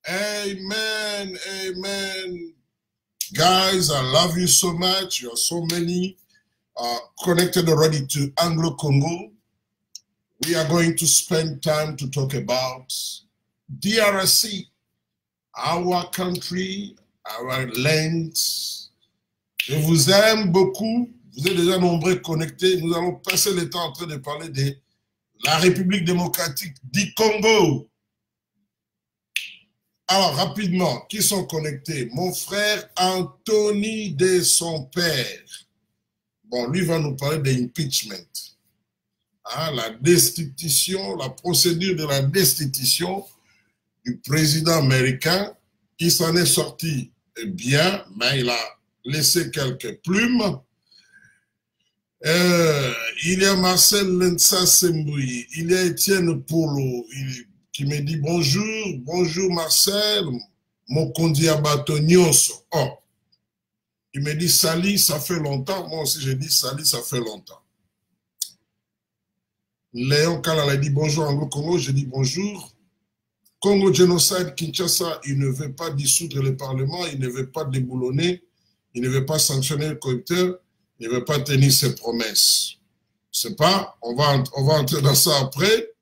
Amen, amen. Guys, I love you so much. You are so many connected already to Anglo-Congo. We are going to spend time to talk about DRC, our country, our land. Je vous aime beaucoup. Vous êtes déjà nombreux connectés. Nous allons passer le temps en train de parler de la République démocratique du Congo. Alors, rapidement, qui sont connectés? Mon frère Anthony de son père. Bon, lui va nous parler d'impeachment. Hein, la destitution, la procédure de la destitution du président américain. Il s'en est sorti bien, mais il a laissé quelques plumes. Il y a Marcel Lensa Sembouyi, il y a Étienne Polo, qui me dit bonjour, bonjour Marcel, Mokondi Abato Nyonso. Oh, il me dit Sali, ça fait longtemps. Moi aussi, j'ai dit Sali, ça fait longtemps. Léon Kalala dit bonjour Anglo-Congo, je dis bonjour. Congo Génocide, Kinshasa, il ne veut pas dissoudre le Parlement, il ne veut pas déboulonner, il ne veut pas sanctionner le corrupteur, il ne veut pas tenir ses promesses. Je ne sais pas, on va entrer dans ça après.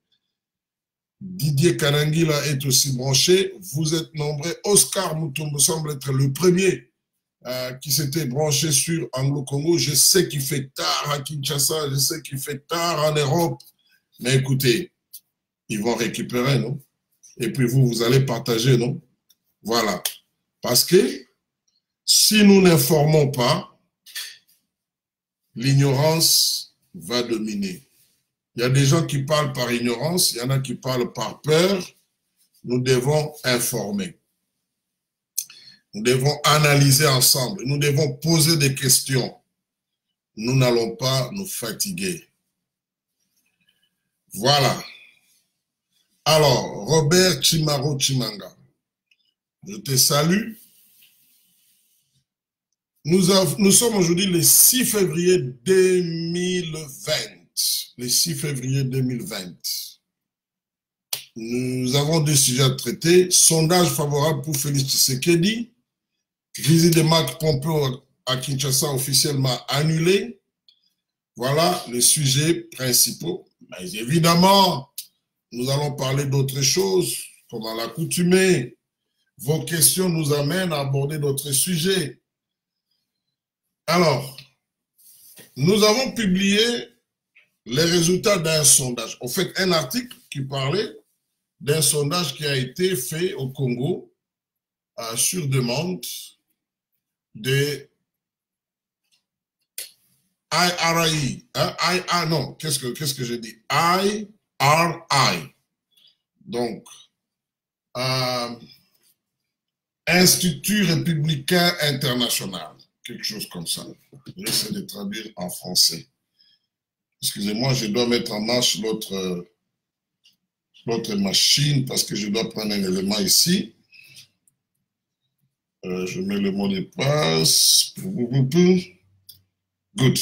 Didier Kanangila est aussi branché. Vous êtes nombreux. Oscar Moutombo semble être le premier qui s'était branché sur Anglo-Congo. Je sais qu'il fait tard à Kinshasa, je sais qu'il fait tard en Europe. Mais écoutez, ils vont récupérer, non? Et puis vous allez partager, non? Voilà. Parce que si nous n'informons pas, l'ignorance va dominer. Il y a des gens qui parlent par ignorance, il y en a qui parlent par peur. Nous devons informer. Nous devons analyser ensemble. Nous devons poser des questions. Nous n'allons pas nous fatiguer. Voilà. Alors, Robert Chimaro Chimanga, je te salue. Nous sommes aujourd'hui le 6 février 2020. Le 6 février 2020. Nous avons deux sujets à traiter. Sondage favorable pour Félix Tshisekedi. Visite de Marc Pompeo à Kinshasa officiellement annulée. Voilà les sujets principaux. Mais évidemment, nous allons parler d'autres choses, comme à l'accoutumée. Vos questions nous amènent à aborder d'autres sujets. Alors, nous avons publié les résultats d'un sondage. En fait, un article qui parlait d'un sondage qui a été fait au Congo sur demande de IRI. Non, qu'est-ce que j'ai dit? IRI. Donc, Institut républicain international, quelque chose comme ça. J'essaie de traduire en français. Excusez-moi, je dois mettre en marche l'autre machine parce que je dois prendre un élément ici. Je mets le mot de passe. Good.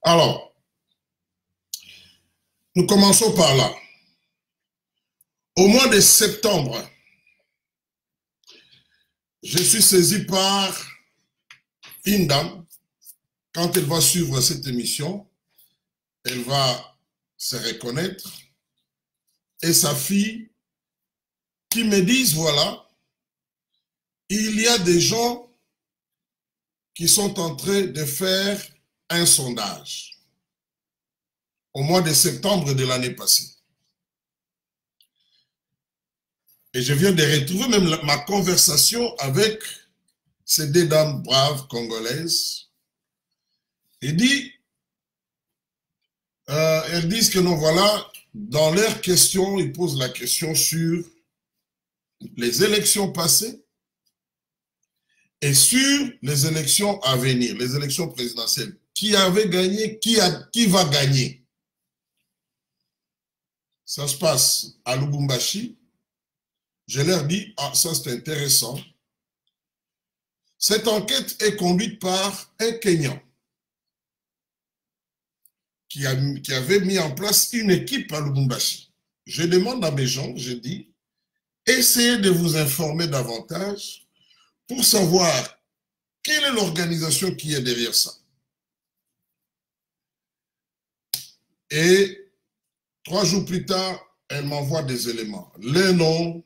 Alors, nous commençons par là. Au mois de septembre, je suis saisi par une dame. Quand elle va suivre cette émission, elle va se reconnaître. Et sa fille qui me disent, voilà, il y a des gens qui sont en train de faire un sondage au mois de septembre de l'année passée. Et je viens de retrouver même ma conversation avec ces deux dames braves congolaises. Elles disent que non, voilà, dans leurs questions, ils posent la question sur les élections passées et sur les élections à venir, les élections présidentielles. Qui avait gagné, qui va gagner? Ça se passe à Lubumbashi. Je leur dis, ah, ça c'est intéressant. Cette enquête est conduite par un Kenyan qui avait mis en place une équipe à Lubumbashi. Je demande à mes gens, je dis, essayez de vous informer davantage pour savoir quelle est l'organisation qui est derrière ça. Et 3 jours plus tard, elle m'envoie des éléments. Le nom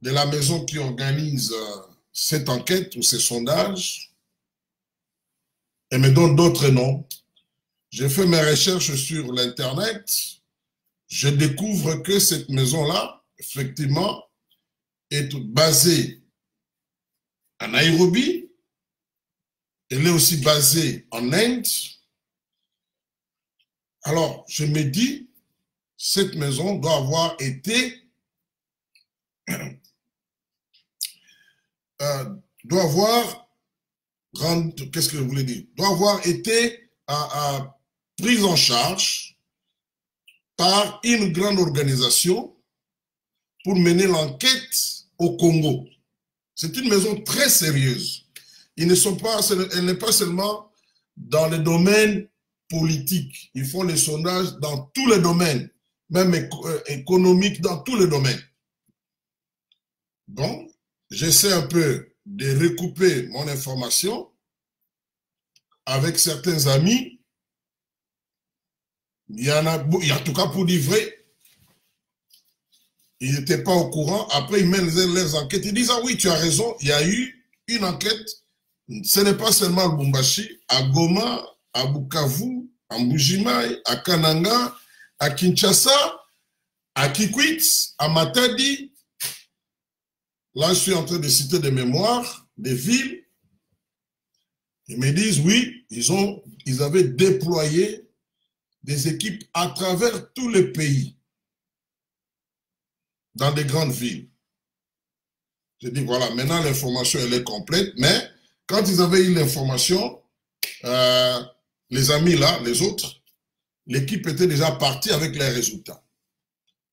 de la maison qui organise cette enquête ou ces sondages. Elle me donne d'autres noms. J'ai fait mes recherches sur l'Internet. Je découvre que cette maison-là, effectivement, est basée à Nairobi. Elle est aussi basée en Inde. Alors, je me dis, cette maison doit avoir été doit avoir été prise en charge par une grande organisation pour mener l'enquête au Congo. C'est une maison très sérieuse. Elle n'est pas seulement dans le domaine politique. Ils font les sondages dans tous les domaines, même économiques, dans tous les domaines. Donc, j'essaie un peu de recouper mon information avec certains amis. Il y en tout cas pour dire vrai, ils n'étaient pas au courant. Après, ils mènent leurs enquêtes. Ils disent, ah oui, tu as raison, il y a eu une enquête. Ce n'est pas seulement à Lubumbashi, à Goma, à Bukavu, à Mbujimayi, à Kananga, à Kinshasa, à Kikwit, à Matadi. Là, je suis en train de citer des mémoires, des villes. Ils me disent, oui, ils avaient déployé des équipes à travers tous les pays, dans des grandes villes. Je dis, voilà, maintenant l'information, elle est complète, mais quand ils avaient eu l'information, les amis là, les autres, l'équipe était déjà partie avec les résultats.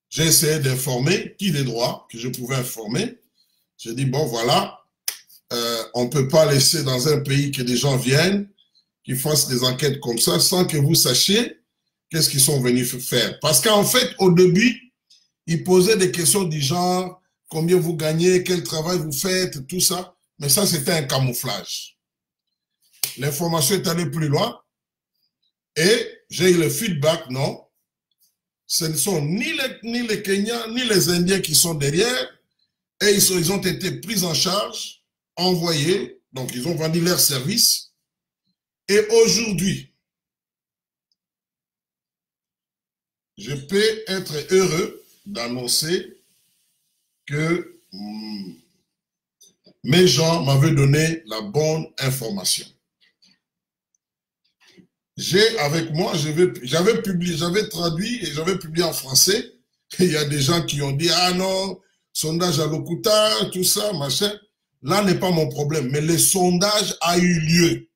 J'ai essayé d'informer qui des droits que je pouvais informer. J'ai dit, bon, voilà, on ne peut pas laisser dans un pays que des gens viennent, qui fassent des enquêtes comme ça, sans que vous sachiez qu'est-ce qu'ils sont venus faire. Parce qu'en fait, au début, ils posaient des questions du genre, combien vous gagnez, quel travail vous faites, tout ça. Mais ça, c'était un camouflage. L'information est allée plus loin et j'ai eu le feedback, non, ce ne sont ni les Kenyans, ni les Indiens qui sont derrière, et ils ont été pris en charge, envoyés, donc ils ont vendu leurs services. Et aujourd'hui, je peux être heureux d'annoncer que mes gens m'avaient donné la bonne information. J'ai avec moi, j'avais traduit et j'avais publié en français Il y a des gens qui ont dit, ah non, sondage à Lokuta, tout ça, machin. Là n'est pas mon problème, mais le sondage a eu lieu.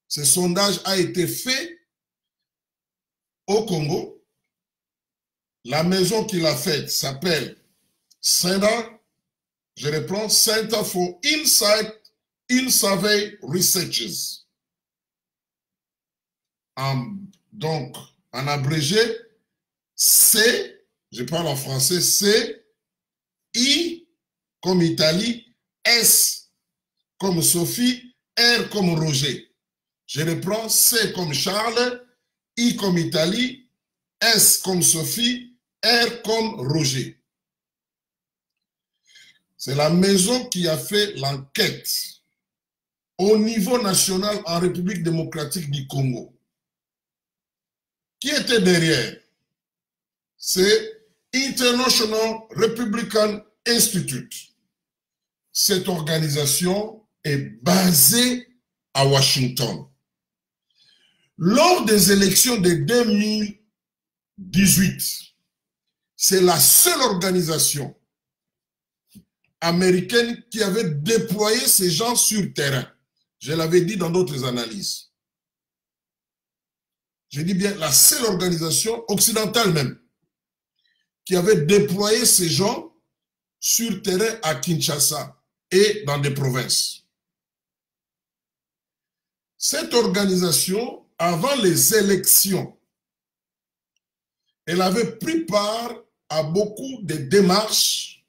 Ce sondage a été fait au Congo. La maison qui l'a faite s'appelle Center, je reprends, Center for Insight in Survey Researches. Donc, en abrégé, C, je parle en français, C, I comme Italie, S comme Sophie, R comme Roger. Je reprends C comme Charles, I comme Italie, S comme Sophie, R comme Roger. C'est la maison qui a fait l'enquête au niveau national en République démocratique du Congo. Qui était derrière? C'est International Republican Institute. Cette organisation est basée à Washington. Lors des élections de 2018, c'est la seule organisation américaine qui avait déployé ces gens sur terrain. Je l'avais dit dans d'autres analyses. Je dis bien la seule organisation occidentale même qui avait déployé ces gens sur terrain à Kinshasa et dans des provinces. Cette organisation, avant les élections, elle avait pris part à beaucoup de démarches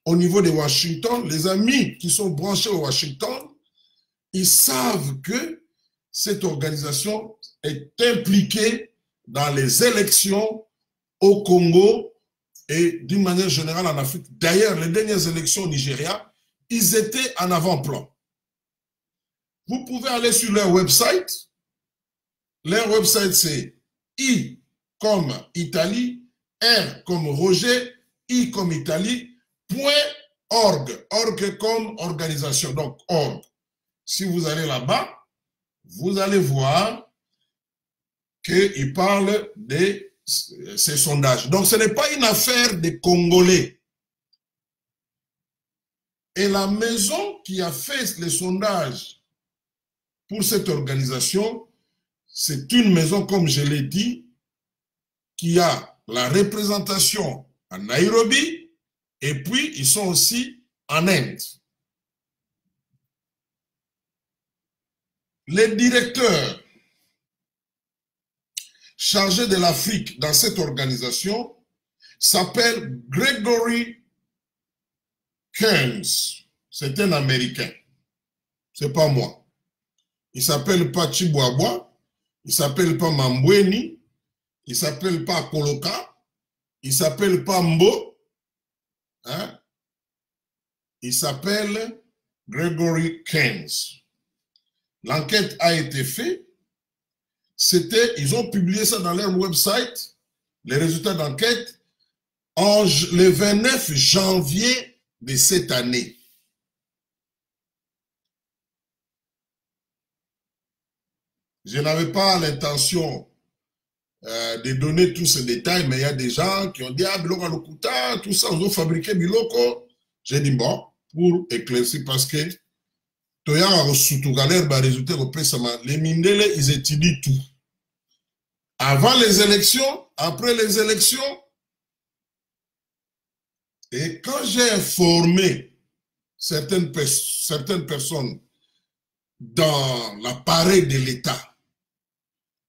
au niveau de Washington. Les amis qui sont branchés au Washington, ils savent que cette organisation est impliquée dans les élections au Congo et d'une manière générale en Afrique. D'ailleurs, les dernières élections au Nigeria, ils étaient en avant-plan. Vous pouvez aller sur leur website. Leur website, c'est I comme Italie, R comme Roger, I comme Italie, .org. Org comme organisation, donc org. Si vous allez là-bas, vous allez voir qu'il parle de ces sondages. Donc, ce n'est pas une affaire des Congolais. Et la maison qui a fait les sondages pour cette organisation, c'est une maison, comme je l'ai dit, qui a la représentation à Nairobi, et puis ils sont aussi en Inde. Les directeurs chargé de l'Afrique dans cette organisation s'appelle Gregory Kearns. C'est un Américain. C'est pas moi. Il s'appelle pas Chibouabwa. Il s'appelle pas Mambweni. Il s'appelle pas Koloka. Il s'appelle pas Mbo. Hein? Il s'appelle Gregory Kearns. L'enquête a été faite. Ils ont publié ça dans leur website, les résultats d'enquête, le 29 janvier de cette année. Je n'avais pas l'intention de donner tous ces détails, mais il y a des gens qui ont dit, ah, Biloko Lokuta, tout ça, on a fabriqué Biloko. J'ai dit, bon, pour éclaircir, parce que les Mindele, ils étudient tout. Avant les élections, après les élections. Et quand j'ai informé certaines personnes dans l'appareil de l'État,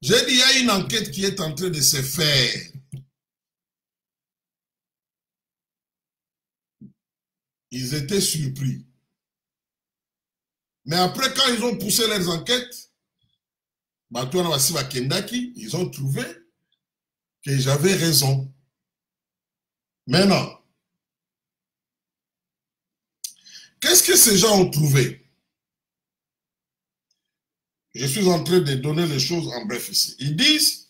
j'ai dit, il y a une enquête qui est en train de se faire. Ils étaient surpris. Mais après, quand ils ont poussé leurs enquêtes, ils ont trouvé que j'avais raison. Maintenant, qu'est-ce que ces gens ont trouvé? Je suis en train de donner les choses en bref ici. Ils disent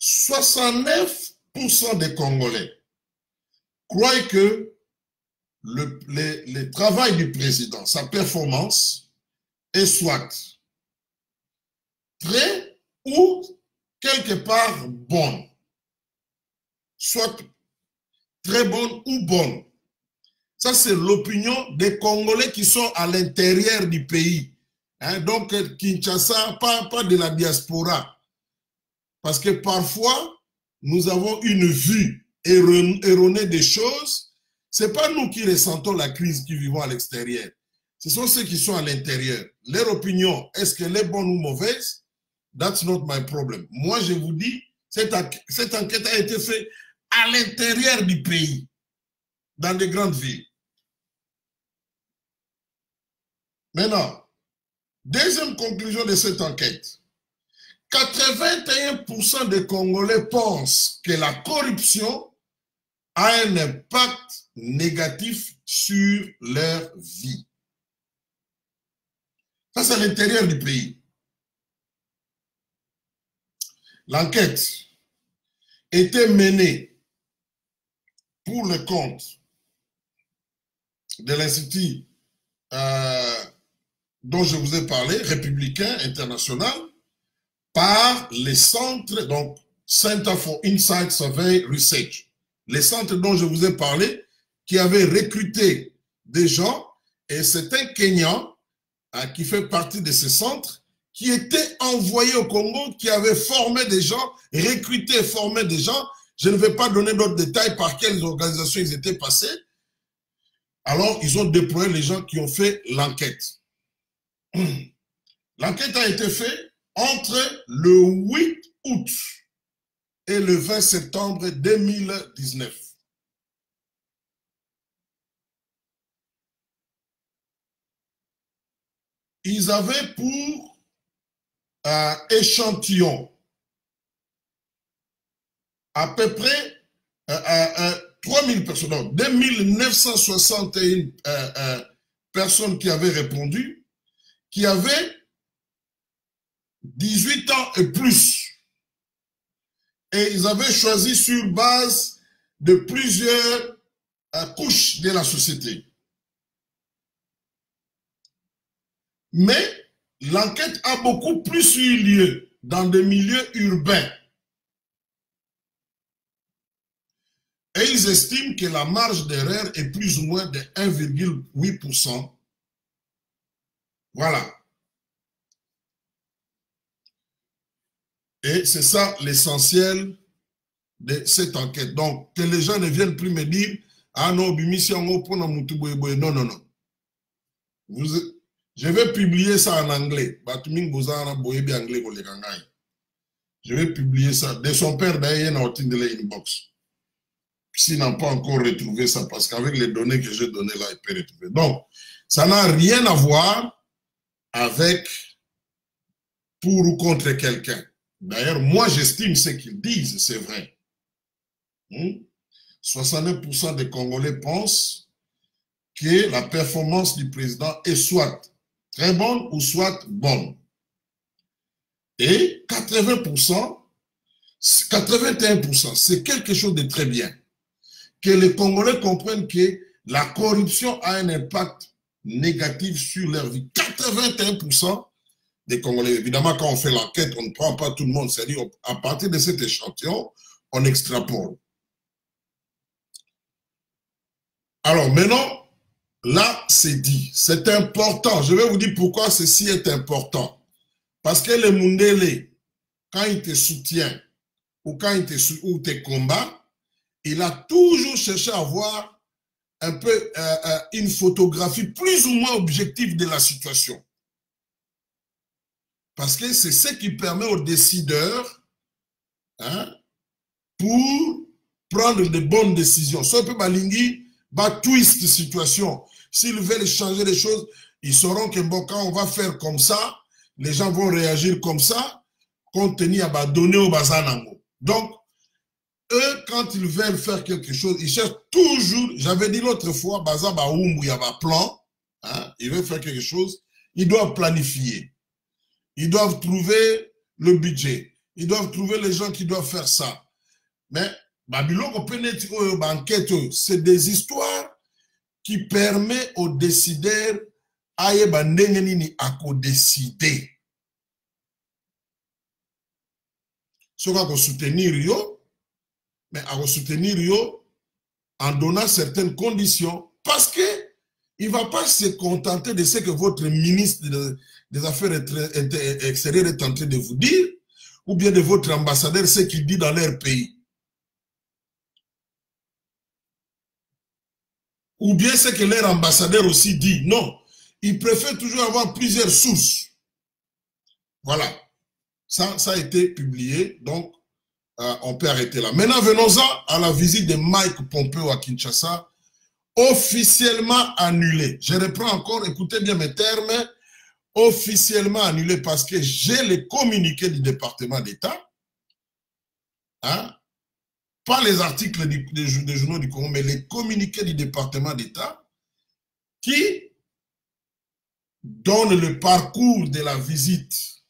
69% des Congolais croient que le travail du président, sa performance, est soit très ou quelque part bonne. Soit très bonne ou bonne. Ça, c'est l'opinion des Congolais qui sont à l'intérieur du pays. Hein, donc, Kinshasa, pas de la diaspora. Parce que parfois, nous avons une vue erronée des choses. Ce n'est pas nous qui ressentons la crise qui vivons à l'extérieur. Ce sont ceux qui sont à l'intérieur. Leur opinion, est-ce qu'elle est bonne ou mauvaise? That's not my problem. Moi, je vous dis, cette enquête a été faite à l'intérieur du pays, dans des grandes villes. Maintenant, deuxième conclusion de cette enquête. 81% des Congolais pensent que la corruption a un impact négatif sur leur vie. Ça, c'est à l'intérieur du pays. L'enquête était menée pour le compte de l'Institut dont je vous ai parlé, républicain international, par les centres, donc Center for Insight Survey Research, les centres dont je vous ai parlé, qui avaient recruté des gens, et c'est un Kenyan qui fait partie de ces centres, qui était envoyé au Congo, qui avait formé des gens, recruté et formé des gens. Je ne vais pas donner d'autres détails par quelles organisations ils étaient passés. Alors, ils ont déployé les gens qui ont fait l'enquête. L'enquête a été faite entre le 8 août et le 20 septembre 2019. Ils avaient pour échantillon à peu près 3000 personnes, donc 2961 personnes qui avaient répondu, qui avaient 18 ans et plus. Et ils avaient choisi sur base de plusieurs couches de la société. Mais l'enquête a beaucoup plus eu lieu dans des milieux urbains. Et ils estiment que la marge d'erreur est plus ou moins de 1,8%. Voilà. Et c'est ça l'essentiel de cette enquête. Donc, que les gens ne viennent plus me dire « Ah non, non, non, non. Je vais publier ça en anglais. Je vais publier ça. De son père, d'ailleurs, il y a une inbox. S'il n'a pas encore retrouvé ça, parce qu'avec les données que j'ai données là, il peut retrouver. Donc, ça n'a rien à voir avec pour ou contre quelqu'un. D'ailleurs, moi, j'estime ce qu'ils disent, c'est vrai. 69% des Congolais pensent que la performance du président est soit très bonne ou soit bonne. Et 80%, 81%, c'est quelque chose de très bien. Que les Congolais comprennent que la corruption a un impact négatif sur leur vie. 81% des Congolais. Évidemment, quand on fait l'enquête, on ne prend pas tout le monde. C'est-à-dire, à partir de cet échantillon, on extrapole. Alors maintenant, là, c'est dit. C'est important. Je vais vous dire pourquoi ceci est important. Parce que le Mundele, quand il te soutient ou quand il te combat, il a toujours cherché à avoir un peu une photographie plus ou moins objective de la situation. Parce que c'est ce qui permet aux décideurs pour prendre de bonnes décisions. Soit peu balingi, twist la situation. S'ils veulent changer les choses, ils sauront que bon, quand on va faire comme ça, les gens vont réagir comme ça, compte tenu à donner au bazanango. Donc, eux, quand ils veulent faire quelque chose, ils cherchent toujours, j'avais dit l'autre fois, il y a un plan, ils veulent faire quelque chose, ils doivent planifier. Ils doivent trouver le budget. Ils doivent trouver les gens qui doivent faire ça. Mais, c'est des histoires qui permettent aux décideurs à décider. Ce qu'on va soutenir, mais à soutenir, en donnant certaines conditions, parce qu'il ne va pas se contenter de ce que votre ministre des Affaires extérieures est en train de vous dire, ou bien de votre ambassadeur, ce qu'il dit dans leur pays. Ou bien ce que leur ambassadeur aussi dit. Non, il préfère toujours avoir plusieurs sources. Voilà, ça a été publié, donc on peut arrêter là. Maintenant, venons-en à la visite de Mike Pompeo à Kinshasa, officiellement annulée. Je reprends encore, écoutez bien mes termes, officiellement annulée parce que j'ai les communiqués du département d'État, hein, pas les articles des journaux du Congo, mais les communiqués du département d'État qui donnent le parcours de la visite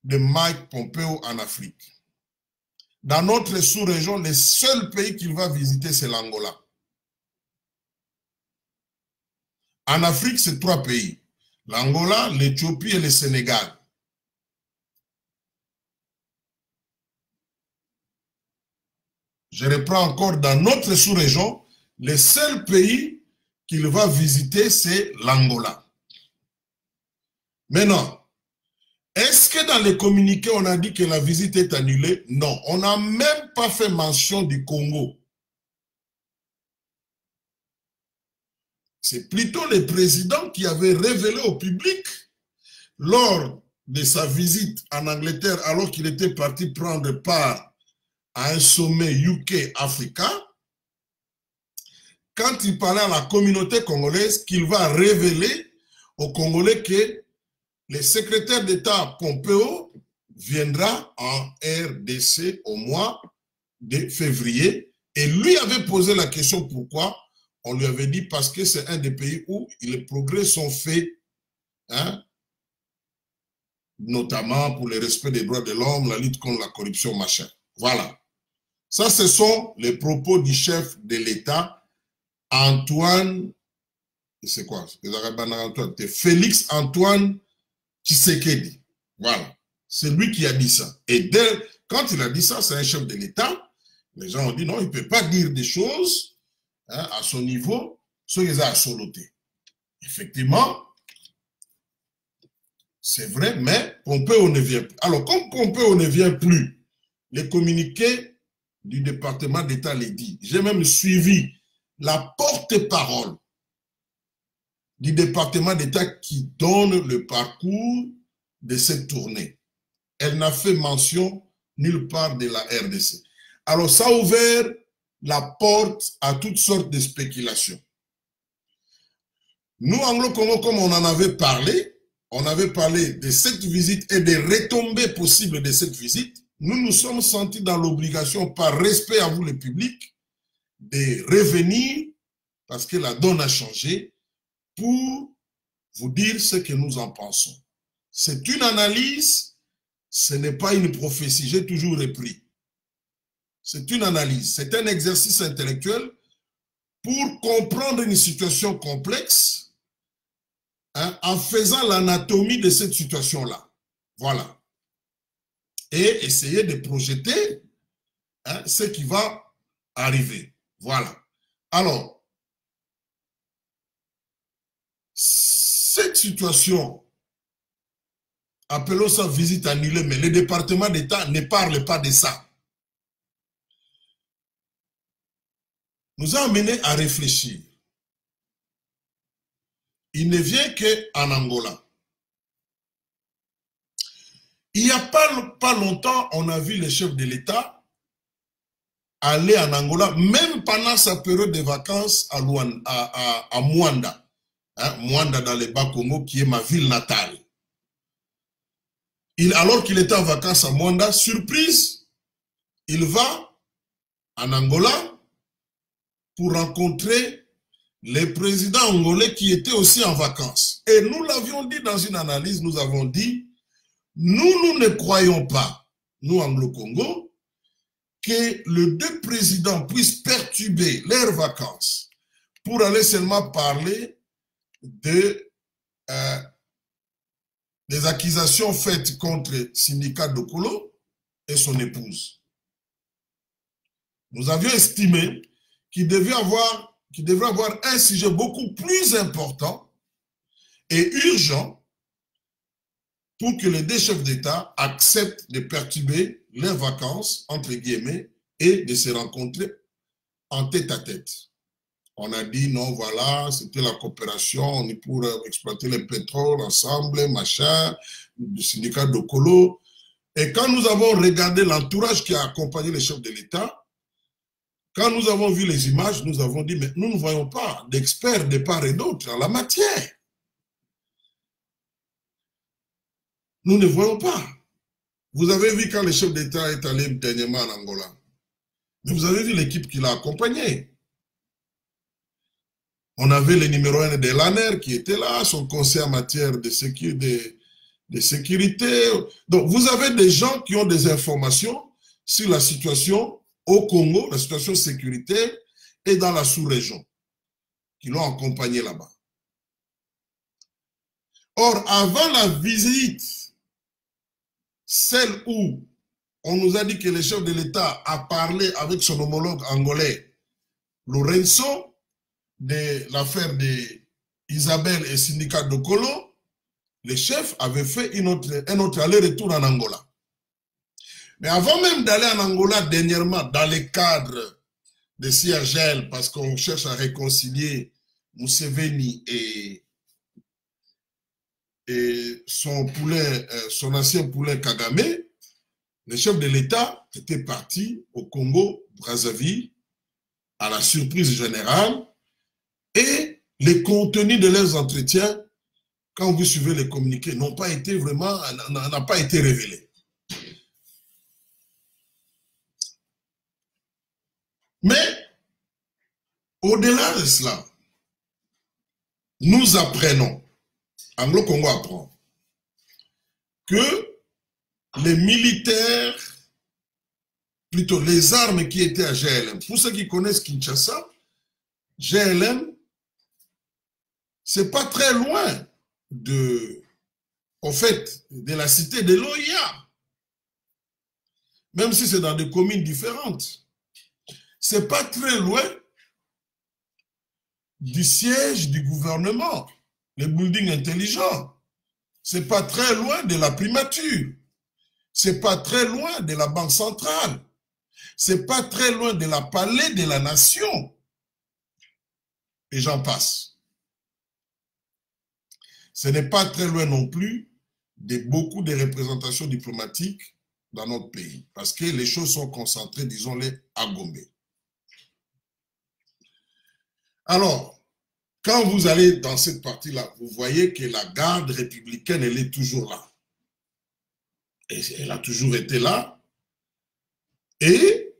de Mike Pompeo en Afrique. Dans notre sous-région, le seul pays qu'il va visiter, c'est l'Angola. En Afrique, c'est 3 pays. L'Angola, l'Éthiopie et le Sénégal. Je reprends encore, dans notre sous-région, le seul pays qu'il va visiter, c'est l'Angola. Maintenant, est-ce que dans les communiqués, on a dit que la visite est annulée? Non, on n'a même pas fait mention du Congo. C'est plutôt le président qui avait révélé au public, lors de sa visite en Angleterre, alors qu'il était parti prendre part à un sommet UK-Africa, quand il parlait à la communauté congolaise, qu'il va révéler aux Congolais que le secrétaire d'État Pompeo viendra en RDC au mois de février. Et lui avait posé la question pourquoi. On lui avait dit parce que c'est un des pays où les progrès sont faits, hein, notamment pour le respect des droits de l'homme, la lutte contre la corruption, machin. Voilà. Ça, ce sont les propos du chef de l'État, Antoine, c'est quoi? C'est Félix Antoine Tshisekedi. Voilà. C'est lui qui a dit ça. Et quand il a dit ça, c'est un chef de l'État. Les gens ont dit non, il ne peut pas dire des choses, hein, à son niveau, ce qu'ils ont à soloter. Effectivement, c'est vrai, mais Pompeo ne vient plus. Alors, comme Pompeo ne vient plus, les communiqués du département d'État les dit. J'ai même suivi la porte-parole du département d'État qui donne le parcours de cette tournée. Elle n'a fait mention nulle part de la RDC. Alors, ça a ouvert la porte à toutes sortes de spéculations. Nous, Anglo-Congo, comme on en avait parlé, on avait parlé de cette visite et des retombées possibles de cette visite. Nous nous sommes sentis dans l'obligation, par respect à vous le public, de revenir, parce que la donne a changé, pour vous dire ce que nous en pensons. C'est une analyse, ce n'est pas une prophétie, j'ai toujours repris. C'est une analyse, c'est un exercice intellectuel pour comprendre une situation complexe, hein, en faisant l'anatomie de cette situation-là. Voilà. Et essayer de projeter, hein, ce qui va arriver. Voilà. Alors, cette situation, appelons ça visite annulée, mais le département d'État ne parle pas de ça. Nous a amené à réfléchir. Il ne vient qu'en Angola. Il n'y a pas longtemps, on a vu le chef de l'État aller en Angola, même pendant sa période de vacances à Mwanda. Hein, Mwanda dans le Bas-Congo, qui est ma ville natale. Alors qu'il était en vacances à Mwanda, surprise, il va en Angola pour rencontrer les présidents angolais qui étaient aussi en vacances. Et nous l'avions dit dans une analyse, nous avons dit, nous ne croyons pas, nous Anglo-Congo, que les 2 présidents puissent perturber leurs vacances pour aller seulement parler des accusations faites contre Sindika Dokolo et son épouse. Nous avions estimé qu'il devrait avoir un sujet beaucoup plus important et urgent pour que les deux chefs d'État acceptent de perturber leurs vacances, entre guillemets, et de se rencontrer en tête à tête. On a dit non, voilà, c'était la coopération, on est pour exploiter le pétrole ensemble, machin, le syndicat de Colo. Et quand nous avons regardé l'entourage qui a accompagné les chefs de l'État, quand nous avons vu les images, nous avons dit, mais nous ne voyons pas d'experts de part et d'autre en la matière. Nous ne voyons pas. Vous avez vu quand le chef d'État est allé dernièrement en Angola. Mais vous avez vu l'équipe qui l'a accompagné. On avait le numéro 1 de l'ANER qui était là, son conseil en matière de sécurité. Donc, vous avez des gens qui ont des informations sur la situation au Congo, la situation sécuritaire et dans la sous-région, qui l'ont accompagné là-bas. Or, avant la visite, celle où on nous a dit que le chef de l'État a parlé avec son homologue angolais, Lorenzo, de l'affaire d'Isabelle et syndicat de Colo, les chefs avaient fait un autre aller-retour en Angola. Mais avant même d'aller en Angola dernièrement, dans le cadre de CIRGL, parce qu'on cherche à réconcilier Museveni et son poulain, son ancien poulain Kagame, les chefs de l'État étaient partis au Congo, Brazzaville, à la surprise générale, et les contenus de leurs entretiens, quand vous suivez les communiqués, n'a pas été révélé. Mais, au-delà de cela, nous apprenons, Anglo-Congo apprend, que les militaires, plutôt les armes qui étaient à GLM, pour ceux qui connaissent Kinshasa, GLM, c'est pas très loin de la cité de l'OIA, même si c'est dans des communes différentes. C'est pas très loin du siège du gouvernement, les buildings intelligents. C'est pas très loin de la primature. C'est pas très loin de la Banque centrale. C'est pas très loin de la Palais de la Nation. Et j'en passe. Ce n'est pas très loin non plus de beaucoup de représentations diplomatiques dans notre pays. Parce que les choses sont concentrées, disons-les, à Gombe. Alors, quand vous allez dans cette partie-là, vous voyez que la garde républicaine, elle est toujours là. Et elle a toujours été là. Et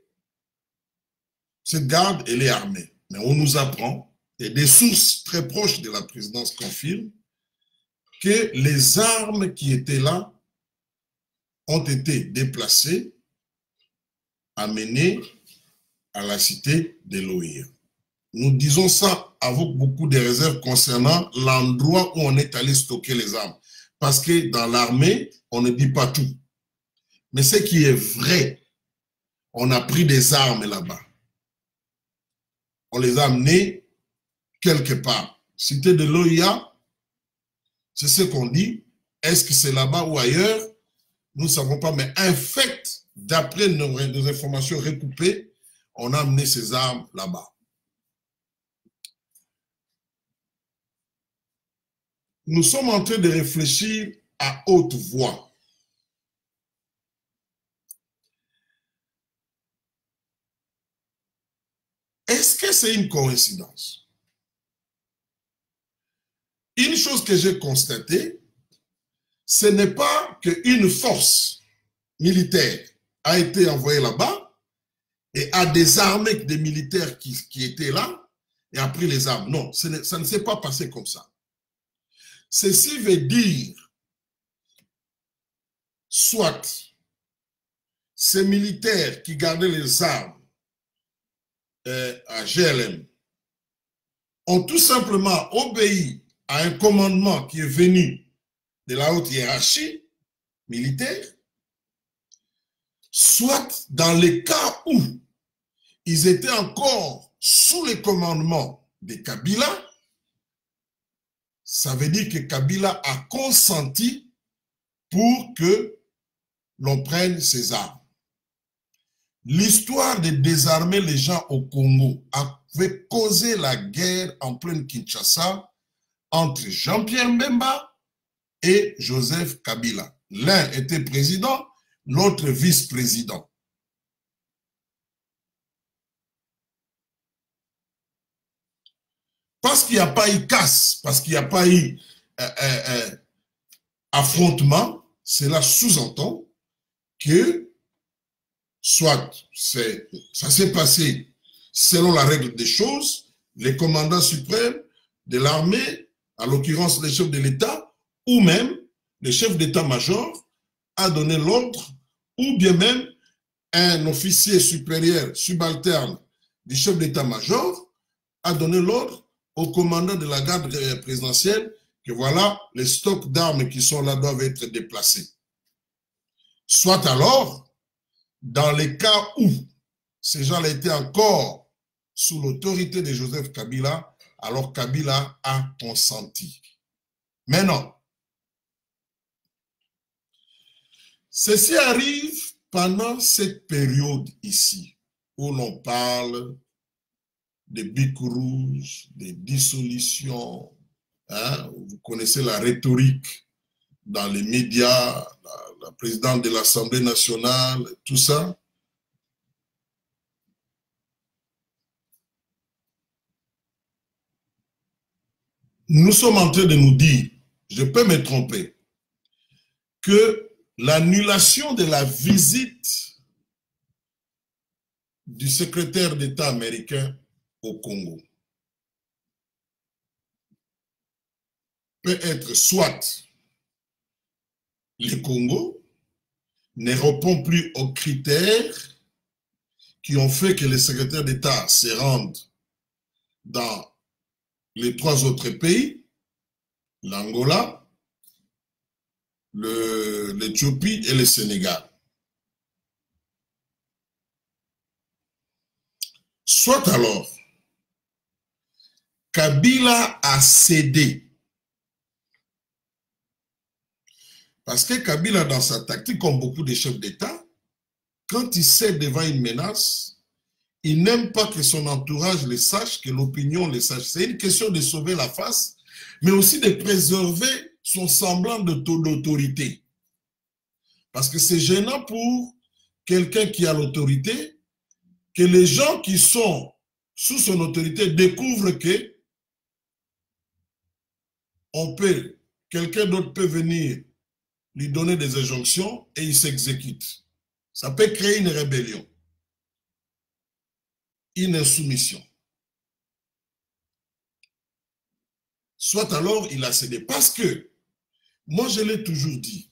cette garde, elle est armée. Mais on nous apprend, et des sources très proches de la présidence confirment, que les armes qui étaient là ont été déplacées, amenées à la cité de l'OIA. Nous disons ça avec beaucoup de réserves concernant l'endroit où on est allé stocker les armes. Parce que dans l'armée, on ne dit pas tout. Mais ce qui est vrai, on a pris des armes là-bas. On les a amenées quelque part. Cité de l'OIA, c'est ce qu'on dit. Est-ce que c'est là-bas ou ailleurs? Nous ne savons pas. Mais en fait, d'après nos informations recoupées, on a amené ces armes là-bas. Nous sommes en train de réfléchir à haute voix. Est-ce que c'est une coïncidence? Une chose que j'ai constatée, ce n'est pas qu'une force militaire a été envoyée là-bas et a désarmé des militaires qui étaient là et a pris les armes. Non, ça ne s'est pas passé comme ça. Ceci veut dire, soit ces militaires qui gardaient les armes à GLM ont tout simplement obéi à un commandement qui est venu de la haute hiérarchie militaire, soit dans les cas où ils étaient encore sous les commandements de Kabila, ça veut dire que Kabila a consenti pour que l'on prenne ses armes. L'histoire de désarmer les gens au Congo avait causé la guerre en pleine Kinshasa entre Jean-Pierre Mbemba et Joseph Kabila. L'un était président, l'autre vice-président. Parce qu'il n'y a pas eu casse, parce qu'il n'y a pas eu affrontement, cela sous-entend que soit ça s'est passé selon la règle des choses, les commandants suprêmes de l'armée, en l'occurrence les chefs de l'État, ou même le chef d'état-major a donné l'ordre, ou bien même un officier supérieur subalterne du chef d'état-major a donné l'ordre au commandant de la garde présidentielle que voilà, les stocks d'armes qui sont là doivent être déplacés. Soit alors, dans les cas où ces gens-là étaient encore sous l'autorité de Joseph Kabila, alors Kabila a consenti. Mais non. Ceci arrive pendant cette période ici, où l'on parle des bics rouges, des dissolutions. Hein? Vous connaissez la rhétorique dans les médias, la présidente de l'Assemblée nationale, tout ça. Nous sommes en train de nous dire, je peux me tromper, que l'annulation de la visite du secrétaire d'État américain au Congo peut être soit le Congo ne répond plus aux critères qui ont fait que le secrétaire d'État se rende dans les 3 autres pays, l'Angola, l'Éthiopie et le Sénégal. Soit alors, Kabila a cédé. Parce que Kabila, dans sa tactique, comme beaucoup de chefs d'État, quand il cède devant une menace, il n'aime pas que son entourage le sache, que l'opinion le sache. C'est une question de sauver la face, mais aussi de préserver son semblant d'autorité. Parce que c'est gênant pour quelqu'un qui a l'autorité, que les gens qui sont sous son autorité découvrent que quelqu'un d'autre peut venir lui donner des injonctions et il s'exécute. Ça peut créer une rébellion, une insoumission. Soit alors il a cédé. Parce que, moi je l'ai toujours dit,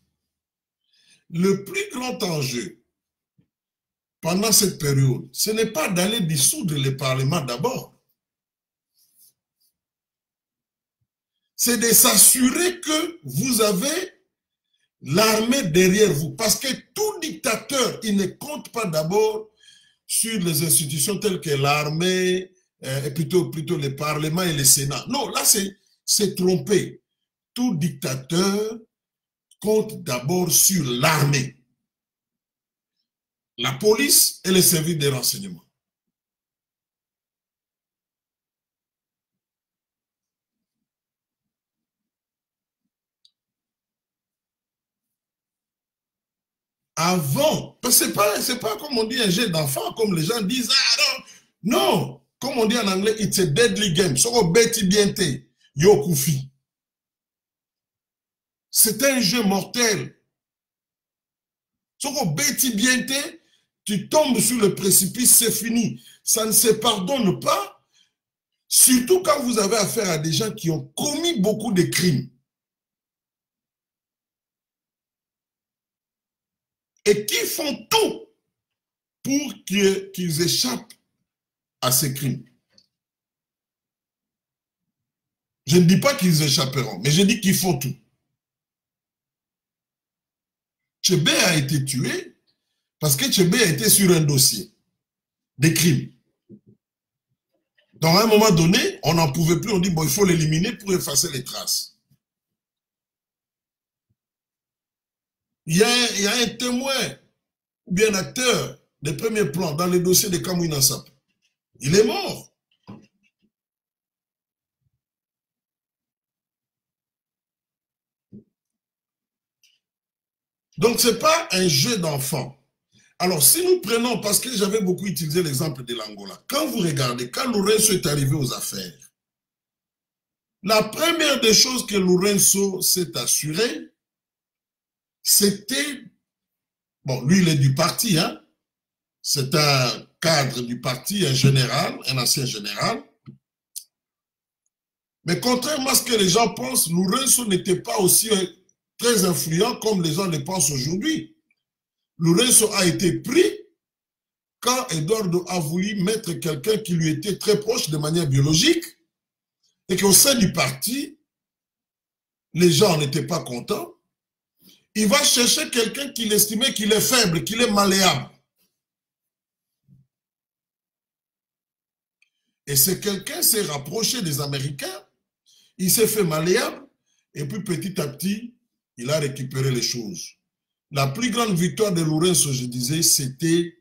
le plus grand enjeu pendant cette période, ce n'est pas d'aller dissoudre le Parlement d'abord. C'est de s'assurer que vous avez l'armée derrière vous. Parce que tout dictateur, il ne compte pas d'abord sur les institutions telles que l'armée, et plutôt le Parlement et le Sénat. Non, là c'est trompé. Tout dictateur compte d'abord sur l'armée, la police et les services de renseignement. Avant, parce que c'est pas comme on dit un jeu d'enfant, comme les gens disent, ah non, non, comme on dit en anglais, it's a deadly game. Soko beti biente, yo kufi. C'est un jeu mortel. Soko beti biente, tu tombes sur le précipice, c'est fini. Ça ne se pardonne pas, surtout quand vous avez affaire à des gens qui ont commis beaucoup de crimes. Et qui font tout pour qu'ils échappent à ces crimes. Je ne dis pas qu'ils échapperont, mais je dis qu'ils font tout. Tchébé a été tué parce que Tchébé a été sur un dossier de crimes. Donc, à un moment donné, on n'en pouvait plus, on dit, bon, il faut l'éliminer pour effacer les traces. Il y a un témoin, ou bien un acteur des premiers plans dans le dossier de Kamwina Sap. Il est mort. Donc, ce n'est pas un jeu d'enfant. Alors, si nous prenons, parce que j'avais beaucoup utilisé l'exemple de l'Angola, quand vous regardez, quand Lourenço est arrivé aux affaires, la première des choses que Lourenço s'est assuré, c'était, bon, lui il est du parti, hein, c'est un cadre du parti, un général, un ancien général, mais contrairement à ce que les gens pensent, Lourenço n'était pas aussi très influent comme les gens le pensent aujourd'hui. Lourenço a été pris quand Eduardo a voulu mettre quelqu'un qui lui était très proche de manière biologique et qu'au sein du parti, les gens n'étaient pas contents. Il va chercher quelqu'un qu'il estimait qu'il est faible, qu'il est malléable. Et ce quelqu'un s'est rapproché des Américains, il s'est fait malléable, et puis petit à petit, il a récupéré les choses. La plus grande victoire de Lourenço, je disais, c'était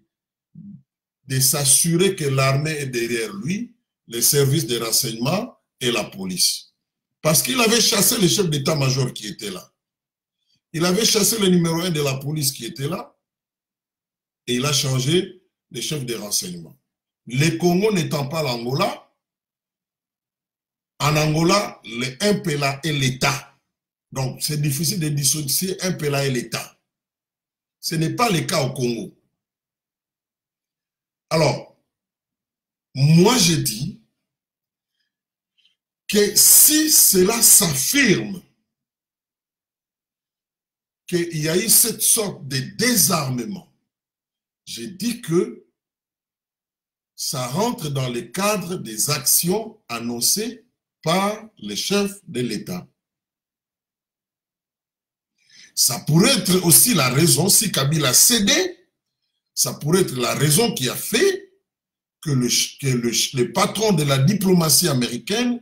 de s'assurer que l'armée est derrière lui, les services de renseignement et la police. Parce qu'il avait chassé le chef d'état-major qui était là. Il avait chassé le numéro 1 de la police qui était là, et il a changé le chef de renseignement. Le Congo n'étant pas l'Angola, en Angola, le MPLA est l'État. Donc, c'est difficile de dissocier MPLA et l'État. Ce n'est pas le cas au Congo. Alors, moi, je dis que si cela s'affirme qu'il y a eu cette sorte de désarmement, je dis que ça rentre dans le cadre des actions annoncées par les chefs de l'État. Ça pourrait être aussi la raison, si Kabila cédé, ça pourrait être la raison qui a fait que le patron de la diplomatie américaine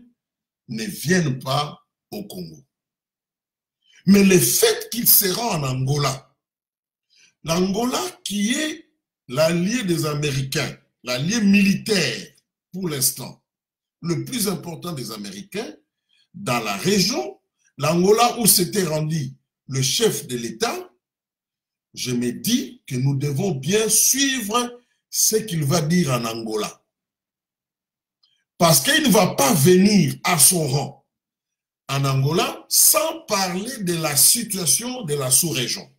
ne vienne pas au Congo. Mais le fait qu'il se rend en Angola, l'Angola qui est l'allié des Américains, l'allié militaire pour l'instant, le plus important des Américains, dans la région, l'Angola où s'était rendu le chef de l'État, je me dis que nous devons bien suivre ce qu'il va dire en Angola. Parce qu'il ne va pas venir à son rang en Angola sans parler de la situation de la sous-région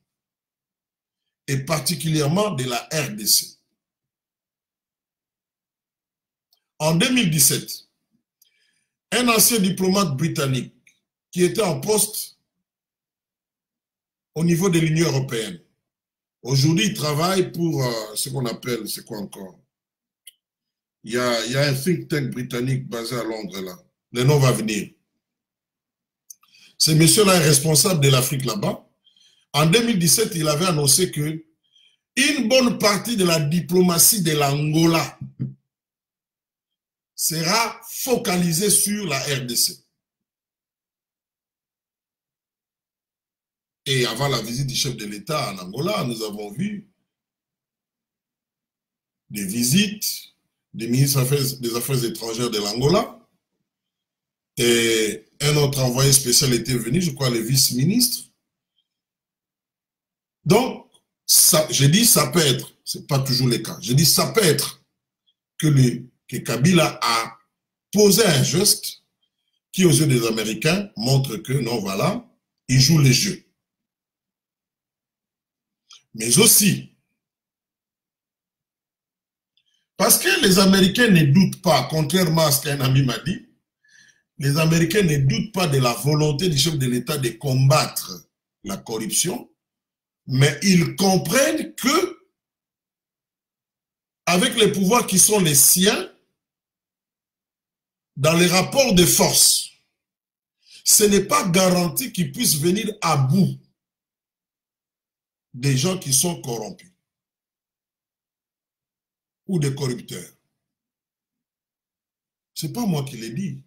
et particulièrement de la RDC. En 2017, un ancien diplomate britannique qui était en poste au niveau de l'Union européenne, aujourd'hui, il travaille pour ce qu'on appelle, c'est quoi encore? Il y a un think tank britannique basé à Londres là. Le nom va venir. Ce monsieur-là est responsable de l'Afrique là-bas. En 2017, il avait annoncé que une bonne partie de la diplomatie de l'Angola sera focalisée sur la RDC. Et avant la visite du chef de l'État en Angola, nous avons vu des visites des ministres des Affaires étrangères de l'Angola. Et un autre envoyé spécial était venu, je crois, le vice-ministre. Donc, ça, je dis ça peut être, ce n'est pas toujours le cas, je dis ça peut être que Kabila a posé un geste qui, aux yeux des Américains, montre que, non, voilà, il joue les jeux. Mais aussi, parce que les Américains ne doutent pas, contrairement à ce qu'un ami m'a dit, les Américains ne doutent pas de la volonté du chef de l'État de combattre la corruption, mais ils comprennent que, avec les pouvoirs qui sont les siens, dans les rapports de force, ce n'est pas garanti qu'ils puissent venir à bout des gens qui sont corrompus ou des corrupteurs. Ce n'est pas moi qui l'ai dit.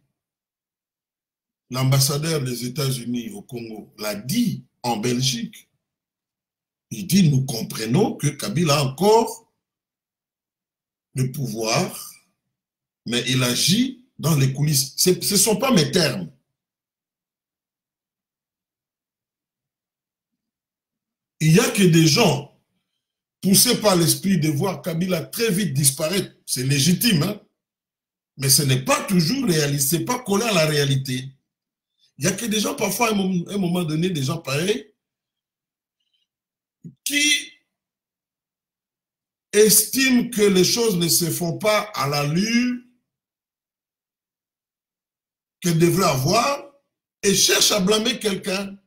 L'ambassadeur des États-Unis au Congo l'a dit en Belgique. Il dit, nous comprenons que Kabila a encore le pouvoir, mais il agit dans les coulisses. Ce ne sont pas mes termes. Il n'y a que des gens poussés par l'esprit de voir Kabila très vite disparaître. C'est légitime, hein? Mais ce n'est pas toujours réaliste, ce n'est pas collé à la réalité. Il n'y a que des gens, parfois, à un moment donné, des gens pareils, qui estiment que les choses ne se font pas à l'allure qu'elles devraient avoir et cherchent à blâmer quelqu'un.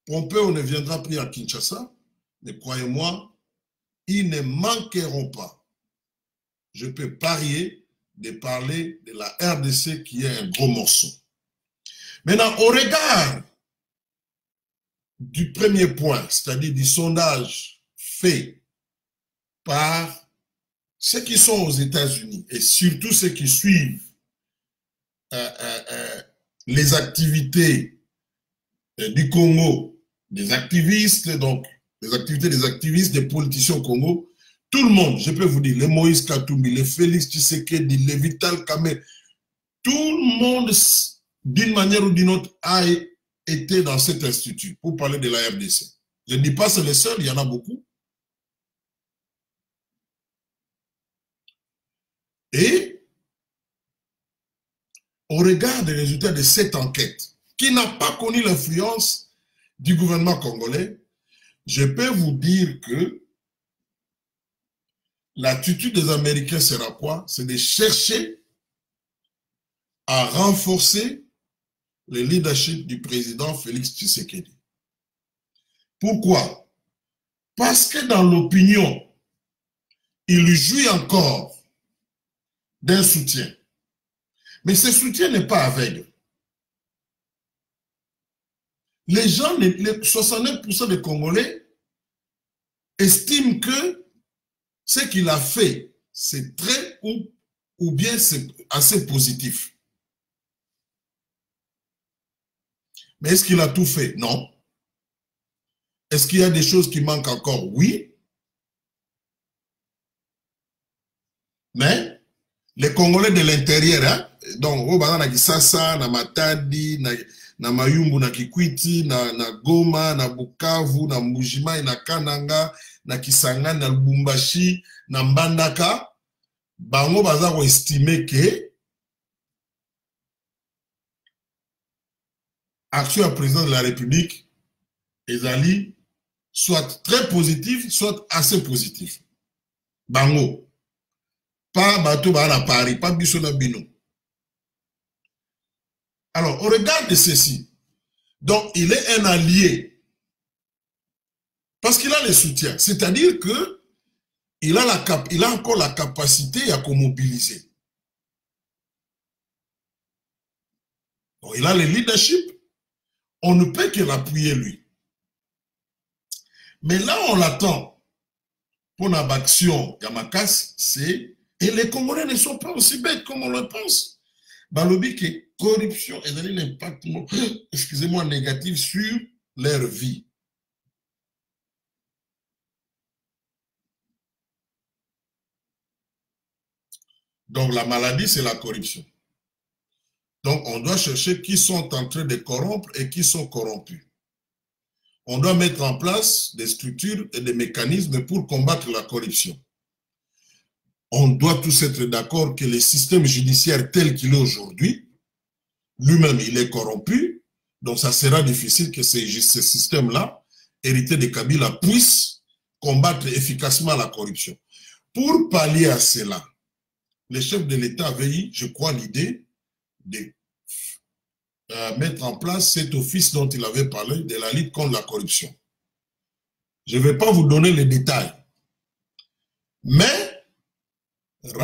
Pompeo ne viendra plus à Kinshasa, mais croyez-moi, ils ne manqueront pas. Je peux parier de parler de la RDC qui est un gros morceau. Maintenant, au regard du premier point, c'est-à-dire du sondage fait par ceux qui sont aux États-Unis et surtout ceux qui suivent les activités du Congo, des activistes, donc les activités des activistes, des politiciens au Congo, tout le monde, je peux vous dire, les Moïse Katumbi, les Félix Tshisekedi, les Vital Kamerhe, tout le monde, d'une manière ou d'une autre, a été dans cet institut pour parler de la RDC. Je ne dis pas que c'est les seuls, il y en a beaucoup. Et au regard des résultats de cette enquête, qui n'a pas connu l'influence du gouvernement congolais, je peux vous dire que l'attitude des Américains sera quoi? C'est de chercher à renforcer le leadership du président Félix Tshisekedi. Pourquoi? Parce que dans l'opinion, il jouit encore d'un soutien. Mais ce soutien n'est pas aveugle. Les gens, les 69% des Congolais estiment que ce qu'il a fait, c'est très ou bien c'est assez positif. Mais est-ce qu'il a tout fait? Non. Est-ce qu'il y a des choses qui manquent encore? Oui. Mais les Congolais de l'intérieur, hein, donc, au Bana, na Kisasa, na Matadi, na Mayumbu, na Kikwiti, na Goma, na Bukavu, na Mbujimai, na Kananga, na Kisangani, na Lubumbashi, na Mbandaka, bango baza ko estimer que action à président de la République ezali soit très positif, soit assez positif. Bango. Pas bateau à Paris, pas biso na bino. Alors, au regard de ceci, donc il est un allié parce qu'il a le soutien. C'est-à-dire que il a encore la capacité à mobiliser. Donc, il a le leadership. On ne peut que l'appuyer lui. Mais là, on l'attend pour la action Yamakas, c'est... Et les Congolais ne sont pas aussi bêtes comme on le pense. Balobi que corruption est un impact, excusez-moi, négatif sur leur vie. Donc la maladie, c'est la corruption. Donc on doit chercher qui sont en train de corrompre et qui sont corrompus. On doit mettre en place des structures et des mécanismes pour combattre la corruption. On doit tous être d'accord que le système judiciaire tel qu'il est aujourd'hui, lui-même, il est corrompu, donc ça sera difficile que ce système-là, hérité de Kabila, puisse combattre efficacement la corruption. Pour pallier à cela, le chef de l'État avait eu, je crois, l'idée de mettre en place cet office dont il avait parlé, de la lutte contre la corruption. Je ne vais pas vous donner les détails, mais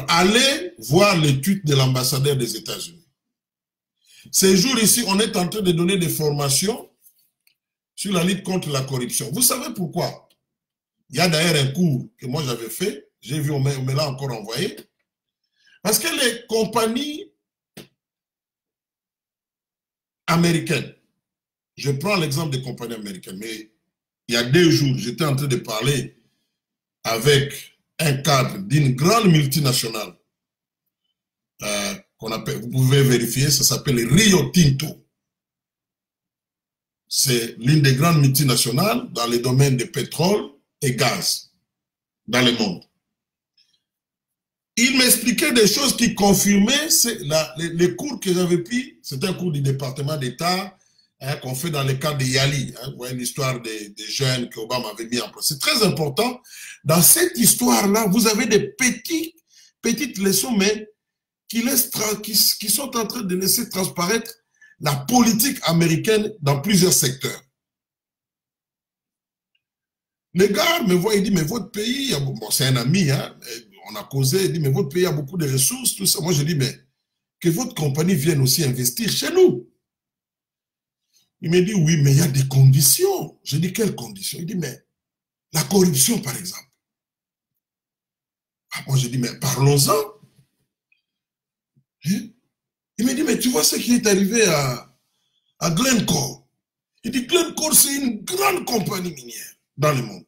allez voir l'étude de l'ambassadeur des États-Unis. Ces jours ici, on est en train de donner des formations sur la lutte contre la corruption. Vous savez pourquoi? Il y a d'ailleurs un cours que moi j'avais fait, j'ai vu, on me l'a encore envoyé, parce que les compagnies américaines, je prends l'exemple des compagnies américaines, mais il y a 2 jours, j'étais en train de parler avec un cadre d'une grande multinationale qu'on appelle, vous pouvez vérifier, ça s'appelle Rio Tinto. C'est l'une des grandes multinationales dans les domaines de pétrole et gaz dans le monde. Il m'expliquait des choses qui confirmaient les cours que j'avais pris. C'était un cours du département d'État qu'on fait dans le cadre de Yali. Vous voyez l'histoire des jeunes qu'Obama avait mis en place. C'est très important. Dans cette histoire-là, vous avez des petites leçons, mais qui sont en train de laisser transparaître la politique américaine dans plusieurs secteurs. Le gars me voit, il dit, mais votre pays, bon, c'est un ami, hein, on a causé, il dit, mais votre pays a beaucoup de ressources, tout ça. Moi, je dis, mais que votre compagnie vienne aussi investir chez nous. Il me dit, oui, mais il y a des conditions. Je dis, quelles conditions? Il dit, mais la corruption, par exemple. Ah, moi, je dis, mais parlons-en. Il me dit, mais tu vois ce qui est arrivé à Glencore. Il dit, Glencore, c'est une grande compagnie minière dans le monde.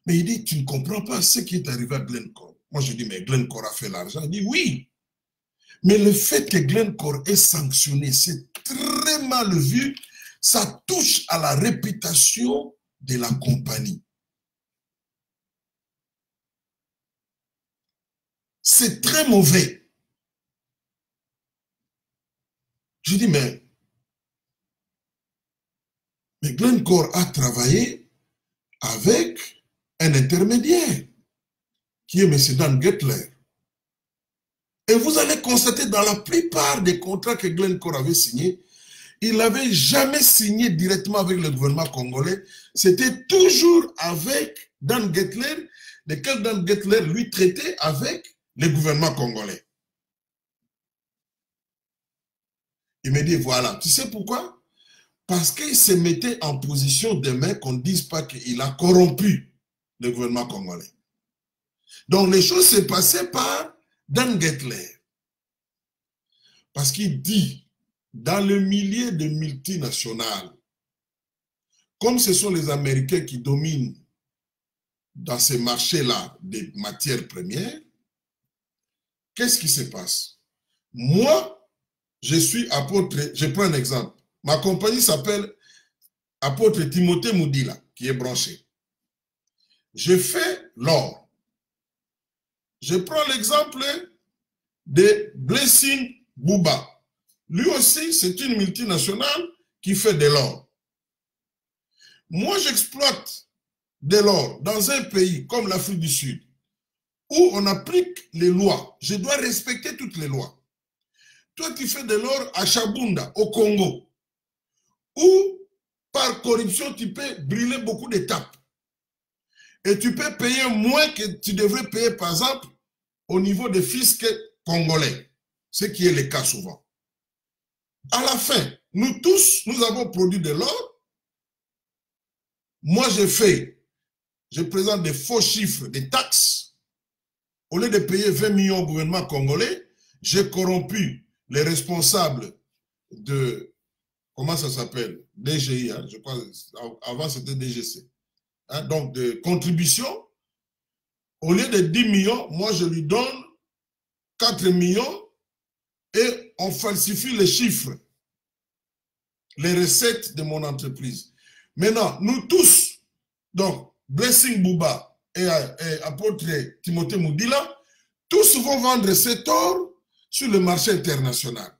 Mais il dit, tu ne comprends pas ce qui est arrivé à Glencore. Moi, je dis, mais Glencore a fait l'argent. Il dit, oui. Mais le fait que Glencore est sanctionné, c'est très mal vu. Ça touche à la réputation de la compagnie. C'est très mauvais. Je dis, mais Glencore a travaillé avec un intermédiaire qui est M. Dan Gettler. Et vous allez constater dans la plupart des contrats que Glencore avait signés, il n'avait jamais signé directement avec le gouvernement congolais. C'était toujours avec Dan Gettler, lequel Dan Gettler lui traitait avec le gouvernement congolais. Il me dit, voilà, tu sais pourquoi? Parce qu'il se mettait en position demain qu'on ne dise pas qu'il a corrompu le gouvernement congolais. Donc les choses s'est passées par Dan Gettler. Parce qu'il dit, dans le milieu de multinationales, comme ce sont les Américains qui dominent dans ces marchés-là des matières premières, qu'est-ce qui se passe? Moi, je suis apôtre, je prends un exemple. Ma compagnie s'appelle apôtre Timothée Moudila, qui est branché. Je fais l'or. Je prends l'exemple de Blessing Bouba. Lui aussi, c'est une multinationale qui fait de l'or. Moi, j'exploite de l'or dans un pays comme l'Afrique du Sud, où on applique les lois. Je dois respecter toutes les lois. Toi, tu fais de l'or à Chabunda, au Congo, où par corruption, tu peux brûler beaucoup d'étapes. Et tu peux payer moins que tu devrais payer, par exemple, au niveau des fiscs congolais, ce qui est le cas souvent. À la fin, nous tous, nous avons produit de l'or. Moi, je présente des faux chiffres, des taxes. Au lieu de payer 20 millions au gouvernement congolais, j'ai corrompu les responsables de, comment ça s'appelle, DGI, hein, je crois, avant c'était DGC, hein, donc de contribution. Au lieu de 10 millions, moi je lui donne 4 millions et on falsifie les chiffres, les recettes de mon entreprise. Maintenant, nous tous, donc Blessing Bouba et apôtre Timothée Moudila, tous vont vendre cet or sur le marché international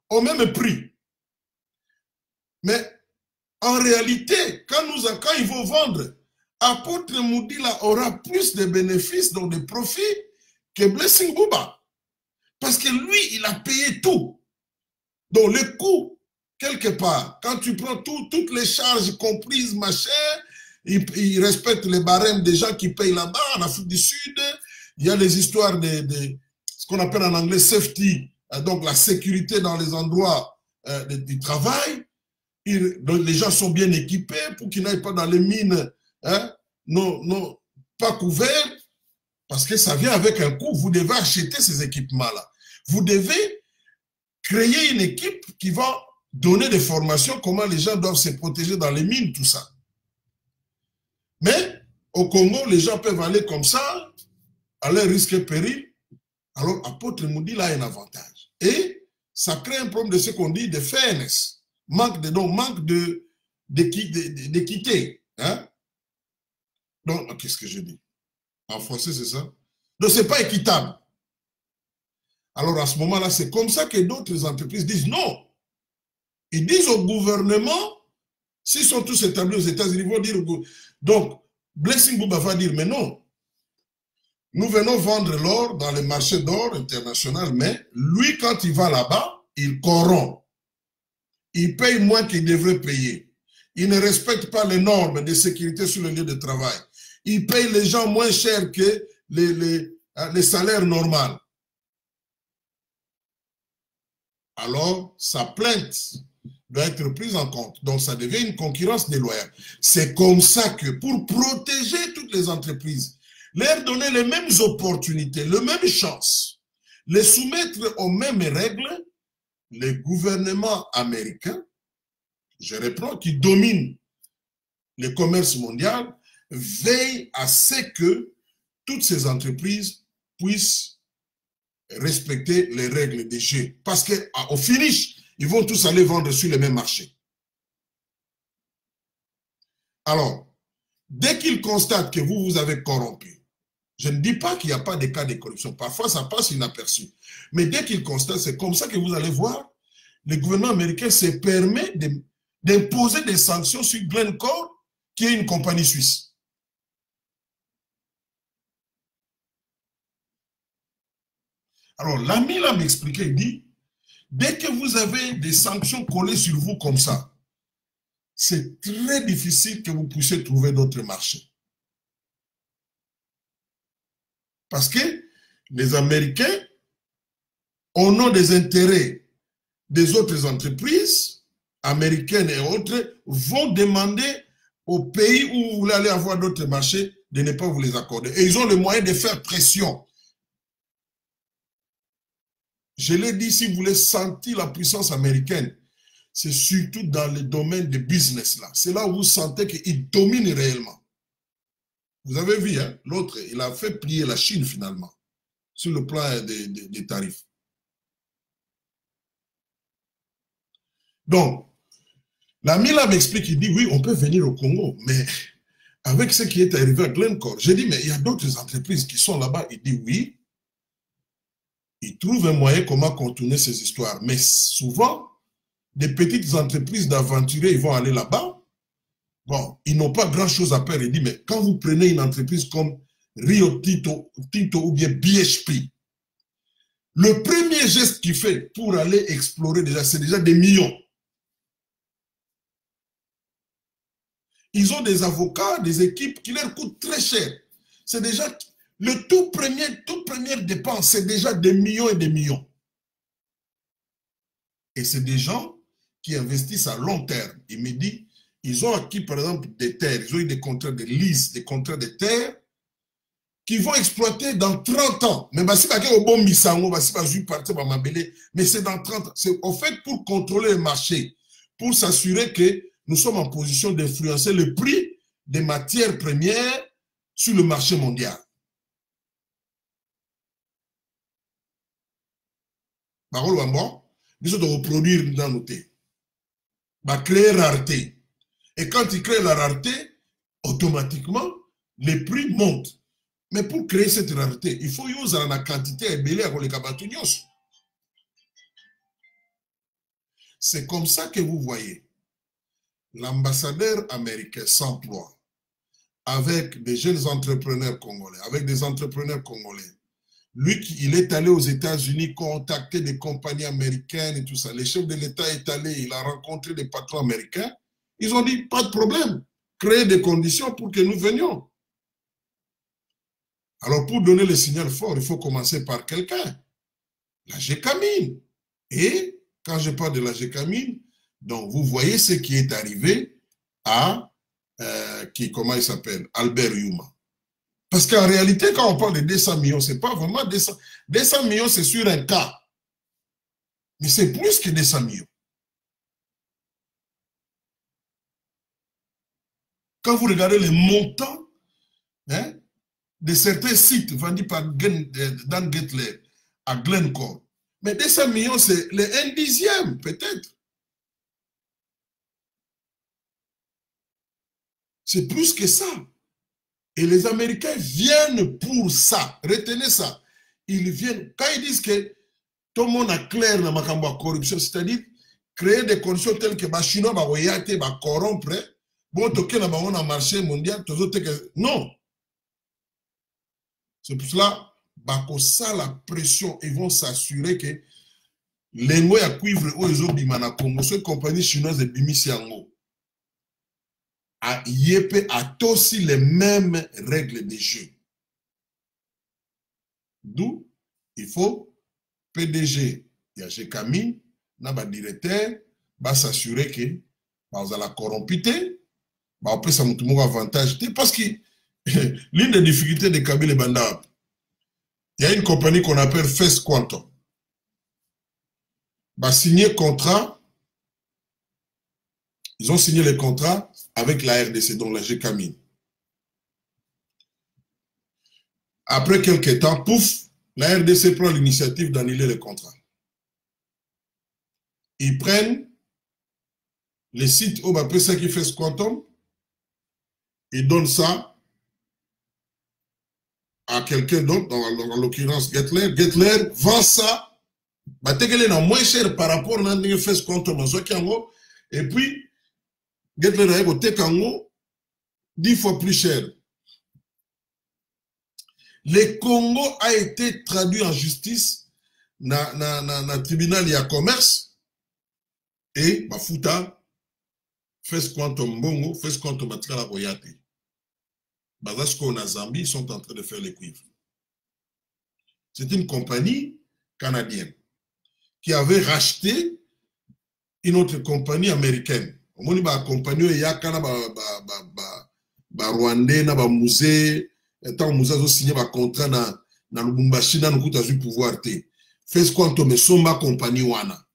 au même prix. Mais en réalité, quand ils vont vendre, apôtre Moudila aura plus de bénéfices, donc de profits, que Blessing Bouba. Parce que lui, il a payé tout. Donc le coût, quelque part, quand tu prends toutes les charges comprises, machin, il respecte les barèmes des gens qui payent là-bas, en Afrique du Sud. Il y a les histoires de ce qu'on appelle en anglais safety, donc la sécurité dans les endroits du travail. Donc les gens sont bien équipés pour qu'ils n'aillent pas dans les mines, hein, non, pas couverts, parce que ça vient avec un coût. Vous devez acheter ces équipements-là. Vous devez créer une équipe qui va donner des formations, comment les gens doivent se protéger dans les mines, tout ça. Mais au Congo, les gens peuvent aller comme ça, à leur risque et péril. Alors, Apôtre Moudi a un avantage. Et ça crée un problème de ce qu'on dit de fairness, manque d'équité. Hein? Donc, qu'est-ce que je dis? En français, c'est ça? Donc, ce n'est pas équitable. Alors, à ce moment-là, c'est comme ça que d'autres entreprises disent non. Ils disent au gouvernement, s'ils sont tous établis aux États-Unis, ils vont dire... Donc, Blessing Bouba va dire, mais non, nous venons vendre l'or dans les marchés d'or international, mais lui, quand il va là-bas, il corrompt. Il paye moins qu'il devrait payer. Il ne respecte pas les normes de sécurité sur le lieu de travail. Il paye les gens moins cher que les salaires normaux. Alors, sa plainte doit être prise en compte. Donc, ça devient une concurrence déloyale. C'est comme ça que, pour protéger toutes les entreprises, leur donner les mêmes opportunités, les mêmes chances, les soumettre aux mêmes règles, les gouvernements américains, je reprends, qui dominent le commerce mondial, veillent à ce que toutes ces entreprises puissent respecter les règles des jeux. Parce qu'au finish, ils vont tous aller vendre sur les mêmes marchés. Alors, dès qu'ils constatent que vous avez corrompu, je ne dis pas qu'il n'y a pas de cas de corruption. Parfois, ça passe inaperçu. Mais dès qu'ils constatent, c'est comme ça que vous allez voir, le gouvernement américain se permet d'imposer des sanctions sur Glencore, qui est une compagnie suisse. Alors, l'ami là m'expliquait, il dit, dès que vous avez des sanctions collées sur vous comme ça, c'est très difficile que vous puissiez trouver d'autres marchés. Parce que les Américains, au nom des intérêts des autres entreprises, américaines et autres, vont demander aux pays où vous voulez aller avoir d'autres marchés de ne pas vous les accorder. Et ils ont le moyen de faire pression. Je l'ai dit, si vous voulez sentir la puissance américaine, c'est surtout dans le domaine de business là. C'est là où vous sentez qu'ils dominent réellement. Vous avez vu, hein, l'autre, il a fait plier la Chine finalement, sur le plan des tarifs. Donc, l'ami là m'explique, il dit, oui, on peut venir au Congo, mais avec ce qui est arrivé à Glencore, j'ai dit, mais il y a d'autres entreprises qui sont là-bas. Il dit, oui, ils trouvent un moyen comment contourner ces histoires. Mais souvent, des petites entreprises d'aventuriers, ils vont aller là-bas. Bon, ils n'ont pas grand-chose à faire. Il dit, mais quand vous prenez une entreprise comme Rio Tinto ou bien BHP, le premier geste qu'il fait pour aller explorer déjà, c'est déjà des millions. Ils ont des avocats, des équipes qui leur coûtent très cher. C'est déjà le toute première dépense, c'est déjà des millions et des millions. Et c'est des gens qui investissent à long terme. Il me dit, ils ont acquis par exemple des terres, ils ont eu des contrats de lease, des contrats de terres qui vont exploiter dans 30 ans. Mais c'est pas au bon misango, c'est pas juste partir par Mabélé, mais c'est dans 30 ans. C'est en fait pour contrôler le marché, pour s'assurer que nous sommes en position d'influencer le prix des matières premières sur le marché mondial. Parole bon, nous devons produire dans nos thés. Créer rareté. Et quand il crée la rareté, automatiquement, les prix montent. Mais pour créer cette rareté, il faut user la quantité et belé avec les cabatunios. C'est comme ça que vous voyez l'ambassadeur américain s'emploie avec des jeunes entrepreneurs congolais, avec des entrepreneurs congolais. Lui, il est allé aux États-Unis contacter des compagnies américaines et tout ça. Le chef de l'État est allé, il a rencontré des patrons américains. Ils ont dit, pas de problème, créez des conditions pour que nous venions. Alors, pour donner le signal fort, il faut commencer par quelqu'un. La Gécamine. Et, quand je parle de la Gécamine, Donc, vous voyez ce qui est arrivé à, comment il s'appelle, Albert Yuma. Parce qu'en réalité, quand on parle de 200 millions, ce n'est pas vraiment 200. 200 millions, c'est sur un cas. Mais c'est plus que 200 millions. Quand vous regardez les montants de certains sites vendus par Dan Gettler à Glencore, mais 200 millions, c'est le 1/10, peut-être. C'est plus que ça. Et les Américains viennent pour ça. Retenez ça. Ils viennent. Quand ils disent que tout le monde a clair dans la corruption, c'est-à-dire créer des conditions telles que les Chinois vont corrompre, bon, toquer dans le marché mondial, non. C'est pour cela, ça la pression, ils vont s'assurer que les mots à cuivre aux autres Congo, ces compagnies chinoises de Bimisiango, à Yépe a aussi les mêmes règles de jeu. D'où il faut PDG, il y a GKMI, il directeur, va s'assurer que vous allez corrompre, après ça vous un avantage. Parce que l'une des difficultés de Kabila Banda, il y a une compagnie qu'on appelle First Quantum. Va signer contrat, ils ont signé le contrat avec la RDC, donc la GKMI. Après quelques temps, pouf, la RDC prend l'initiative d'annuler le contrat. Ils prennent les sites où on appelle ça qui fait ce quantum, ils donnent ça à quelqu'un d'autre, en l'occurrence Gettler. Gettler vend ça, moins cher par rapport à ce fait ce quantum, et puis Gettler a été 10 fois plus cher. Le Congo a été traduit en justice dans le tribunal de commerce et Bafuta fait ce quantum bongo, fait ce quantum matrala boyate. Parce qu'on a Zambie, ils sont en train de faire les cuivres. C'est une compagnie canadienne qui avait racheté une autre compagnie américaine. On a compagnie il y a Rwandais, na musée, tant musée a signé un contrat dans Lubumbashi, dans le coup pouvoir te. Fait ce quantum mais somba compagnie wana.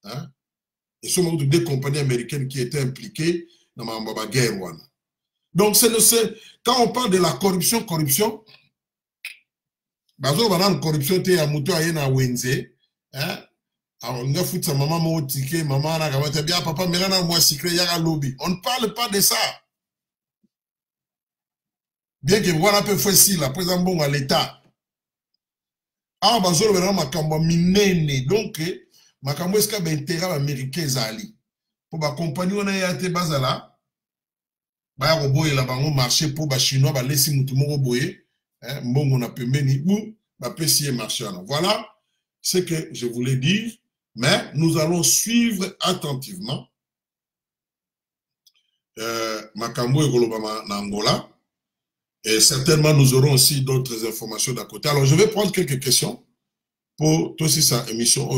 Hein? Et ce sont deux compagnies américaines qui étaient impliquées dans la guerre wana. Donc quand on parle de la corruption, bazo banane corruption te ya muto ayena wenze, hein? Alors, on a foutu sa maman au ticket, maman a gagné bien, papa, mais là, moi, secret, y'a un lobby. On ne parle pas de ça. Bien que voilà un peu facile, la présence bon à l'État. Ah, bah, je vais ma cambo minene. Donc, ma cambo est-ce qu'il y a intérêt américain zali. Pour ma compagnie, on a été basé là. Bah, on boye là, on marché pour les Chinois, bah, laisser moutou mon boye. Bon, on a pu mener ou, bah, pessier marché. Voilà ce que je voulais dire. Mais nous allons suivre attentivement Makambo et Golobama Nangola. Et certainement, nous aurons aussi d'autres informations d'à côté. Alors, je vais prendre quelques questions pour toi aussi sa émission.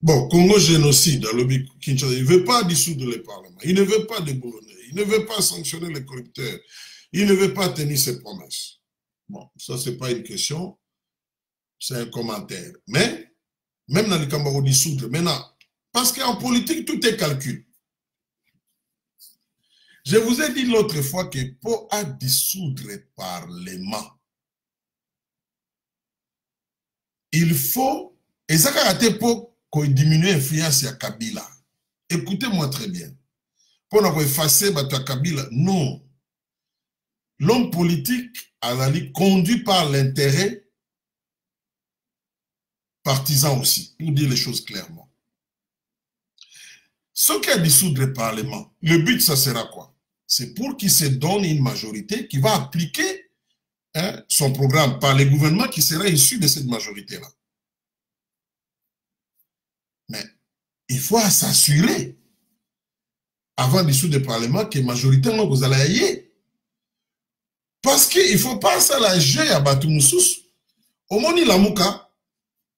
Bon, Congo génocide, Kinshasa, il ne veut pas dissoudre le Parlement, il ne veut pas déboulonner, il ne veut pas sanctionner les corrupteurs, il ne veut pas tenir ses promesses. Bon, ça, ce n'est pas une question, c'est un commentaire. Mais, même dans le Cambaro dissoudre, maintenant, parce qu'en politique, tout est calcul. Je vous ai dit l'autre fois que pour dissoudre le Parlement, il faut, et ça a été pour diminuer l'influence à Kabila. Écoutez-moi très bien. Pour effacer Kabila, non. L'homme politique a conduit par l'intérêt partisan aussi, pour dire les choses clairement. Ce qui a dissoudre le Parlement, le but, ça sera quoi? C'est pour qu'il se donne une majorité qui va appliquer son programme par les gouvernements qui sera issu de cette majorité-là. Mais il faut s'assurer, avant de dissoudre le Parlement, que majoritairement vous allez y aller. Parce qu'il ne faut pas ça la gérer à Batoumoussous. Au moment où Lamouka,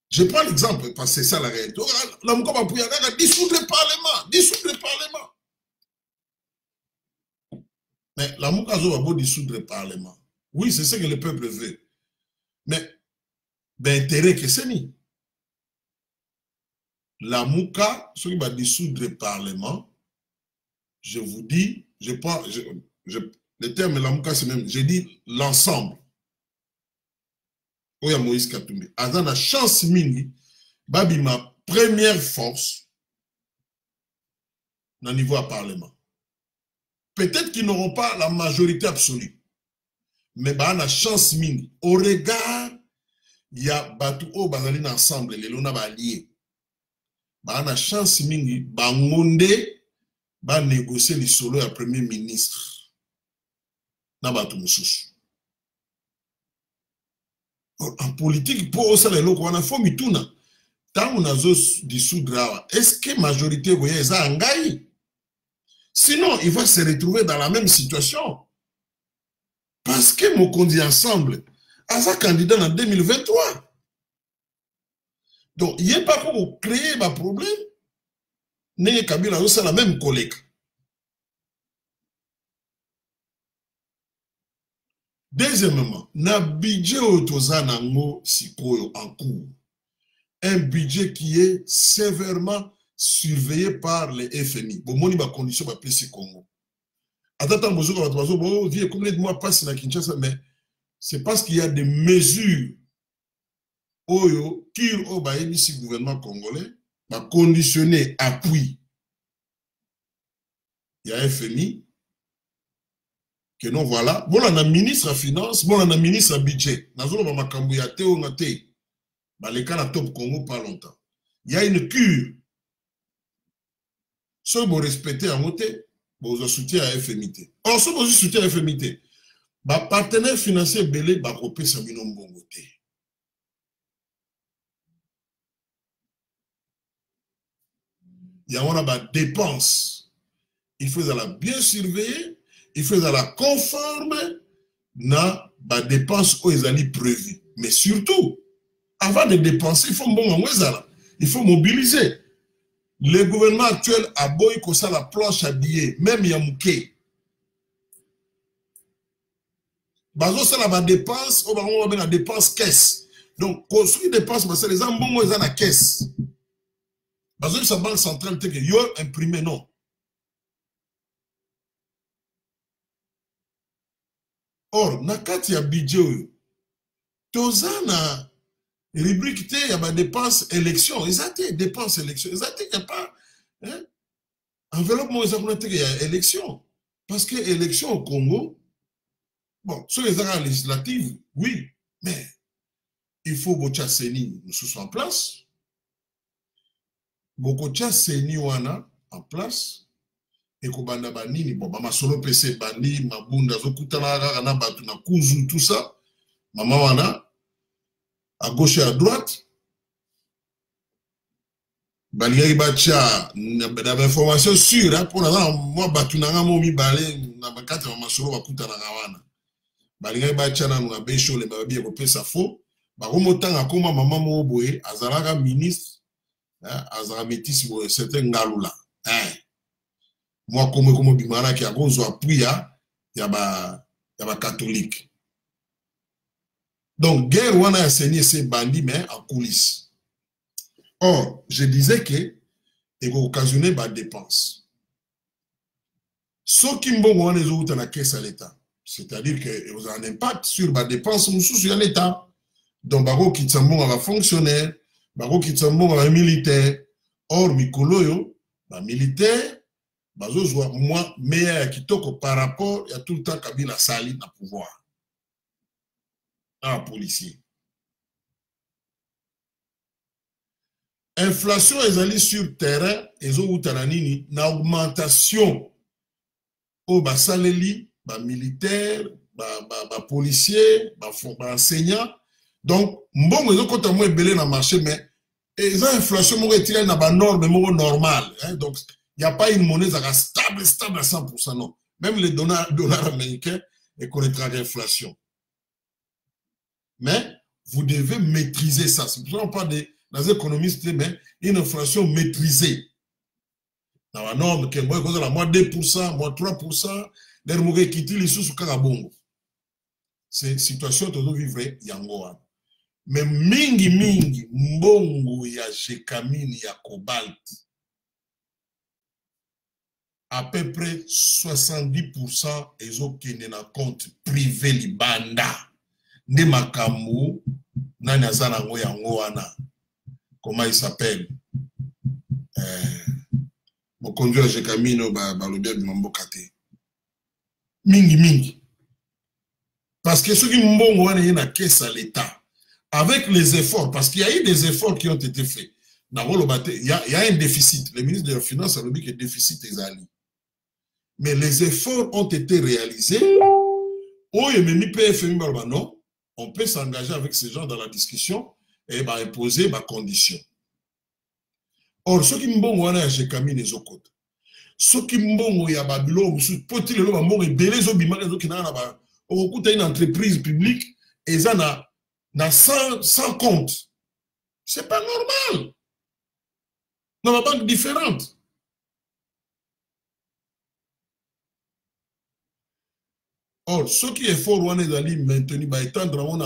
je prends l'exemple, parce que c'est ça la réalité. Lamouka va pouvoir dissoudre le Parlement. Dissoudre le Parlement. Mais Lamouka va dissoudre le Parlement. Oui, c'est ce que le peuple veut. Mais, d'intérêt que c'est mis. Lamouka, ce qui va dissoudre le Parlement, je vous dis, je prends, le terme Lamouka, c'est même, j'ai dit l'ensemble. Oya Moïse Katumbi. Azan la chance mingi, babi ma première force dans le niveau à Parlement. Peut-être qu'ils n'auront pas la majorité absolue. Mais bah la chance mingi. Au regard, il y a Batu O Bazaline ensemble, les Lona va lier. Bah la chance mingi, bah ngonde, bah négocier les solos à premier ministre. Na Batu Moussous. En politique, pour ça, les locaux, on a fait mituna. Tant on a dissoudre, est-ce que la majorité est en gaï? Sinon, il va se retrouver dans la même situation. Parce que mon conduit ensemble, à sa candidat en 2023. Donc, il n'y a pas pour créer un problème. N'est Kabila, c'est la même collègue. Deuxièmement, na budget autozanango sikoyo en cours. Un budget qui est sévèrement surveillé par les FMI. Bon, moni ba condition ba PC Congo. Attends, bonjour, bon, vie combien de mois passe na Kinshasa, mais c'est parce qu'il y a des mesures oyo qui au ba ici gouvernement congolais ba conditionner appui. Il y a FMI que non, voilà. Bon, on a ministre à finance, bon, on a ministre à budget. Nous avons un cambiate ou un thé. Les cas na top Congo pas longtemps. Il y a une cure. Si vous respectez un moté, vous soutien à FMIT. Or, si vous soutien à FMIT, les partenaires financiers belé va couper sa binom bongoté. Il y a des dépenses. Il faut la bien surveiller. Il faut la conforme na ba dépenses où ils allaient prévues. Mais surtout, avant de dépenser, il faut mobiliser. Le gouvernement actuel a beau que ça la planche à billets, même Yamouké. Bazo ça la dépense, on va la dépense caisse. Donc, construire dépense, c'est les gens bon ils ont la caisse. Bazo sa banque centrale te que yo imprimé non. Or, nakati ya budget, toza na rubrique il y a des dépenses élection. Ils ont des dépenses élection. Ils ont dit pas. Enveloppement, ils ont dit qu'il y a élection. Parce que élection au Congo, bon, sur les arrêts législatives, oui, mais il faut que Bocha Seni nous soit en place. Bocha Seni wana en place. Et que banda banini, bon, ma solo PC bandi, ma bunda, zokutana, na batu na kuzu, tout ça. Maman wana, à gauche et à droite. Balier Bacha, d'informations sûres, pour moi, Batunanga Momi Balé, na bakata ma solo bakuta na gawana. Balier Bacha na nga besho le babi ko sa faux. Ba komotanga koma maman mo boye, azalaka ministre, azala métis bo certain ngalula. Moi comme bimana ki agonzo appui ya ba catholique. Donc guerre wana a saigné ces bandits mais en coulisses. Or, je disais que il va occasionner des dépenses. Ce qui est bon, on est la caisse à l'État. C'est-à-dire que vous avez un impact sur les dépenses sur l'État. Donc, baro qui sont à fonctionnaire, baro qui sont à militaire. Or, mikoloyo, les militaires, bazo soit moins meilleur qui toque par rapport à tout le temps Kabila Sali dans le pouvoir. Un policier. Inflation est allée sur le terrain, et ont eu une augmentation au basaleli, militaire, policier, enseignant. Donc, bon, ils ont continué à belé dans le marché, mais ils ont inflation qui est dans la norme normale. Donc, il n'y a pas une monnaie stable à 100%, non. Même les dollars américains, et connaîtra l'inflation. Mais vous devez maîtriser ça. C'est pour ça qu'on parle dans les économistes, mais une inflation maîtrisée. Dans la norme, que moi, moins 2%, moins 3%, les quitter les sous sur Karabongo. C'est une situation que nous vivons yangoa. Mais mingi, mbongo ya Gécamine, ya cobalt, à peu près 70% ils ont qu'un compte privé libanda. Ne makamu, nani azana yango wana. Comment il s'appelle? Mon conduire Gécamine, le bien de Mambokate. Mingi. Parce que ceux qui m'ont dit na caisse à l'État, avec les efforts, parce qu'il y a eu des efforts qui ont été faits. Il y a un déficit. Le ministre de la Finance a dit que le déficit est allé. Mais les efforts ont été réalisés. Non, on peut s'engager avec ces gens dans la discussion et imposer ma condition. Or, ceux qui m'ont dit j'ai caminé les autres. Ceux qui m'ont dit à Babylone, peut-il le moment et les autres qui n'ont pas une entreprise publique et ça n'a sans compte. C'est pas normal. Dans la banque différente. Or, ce qui est fort, on est allé maintenir, étendre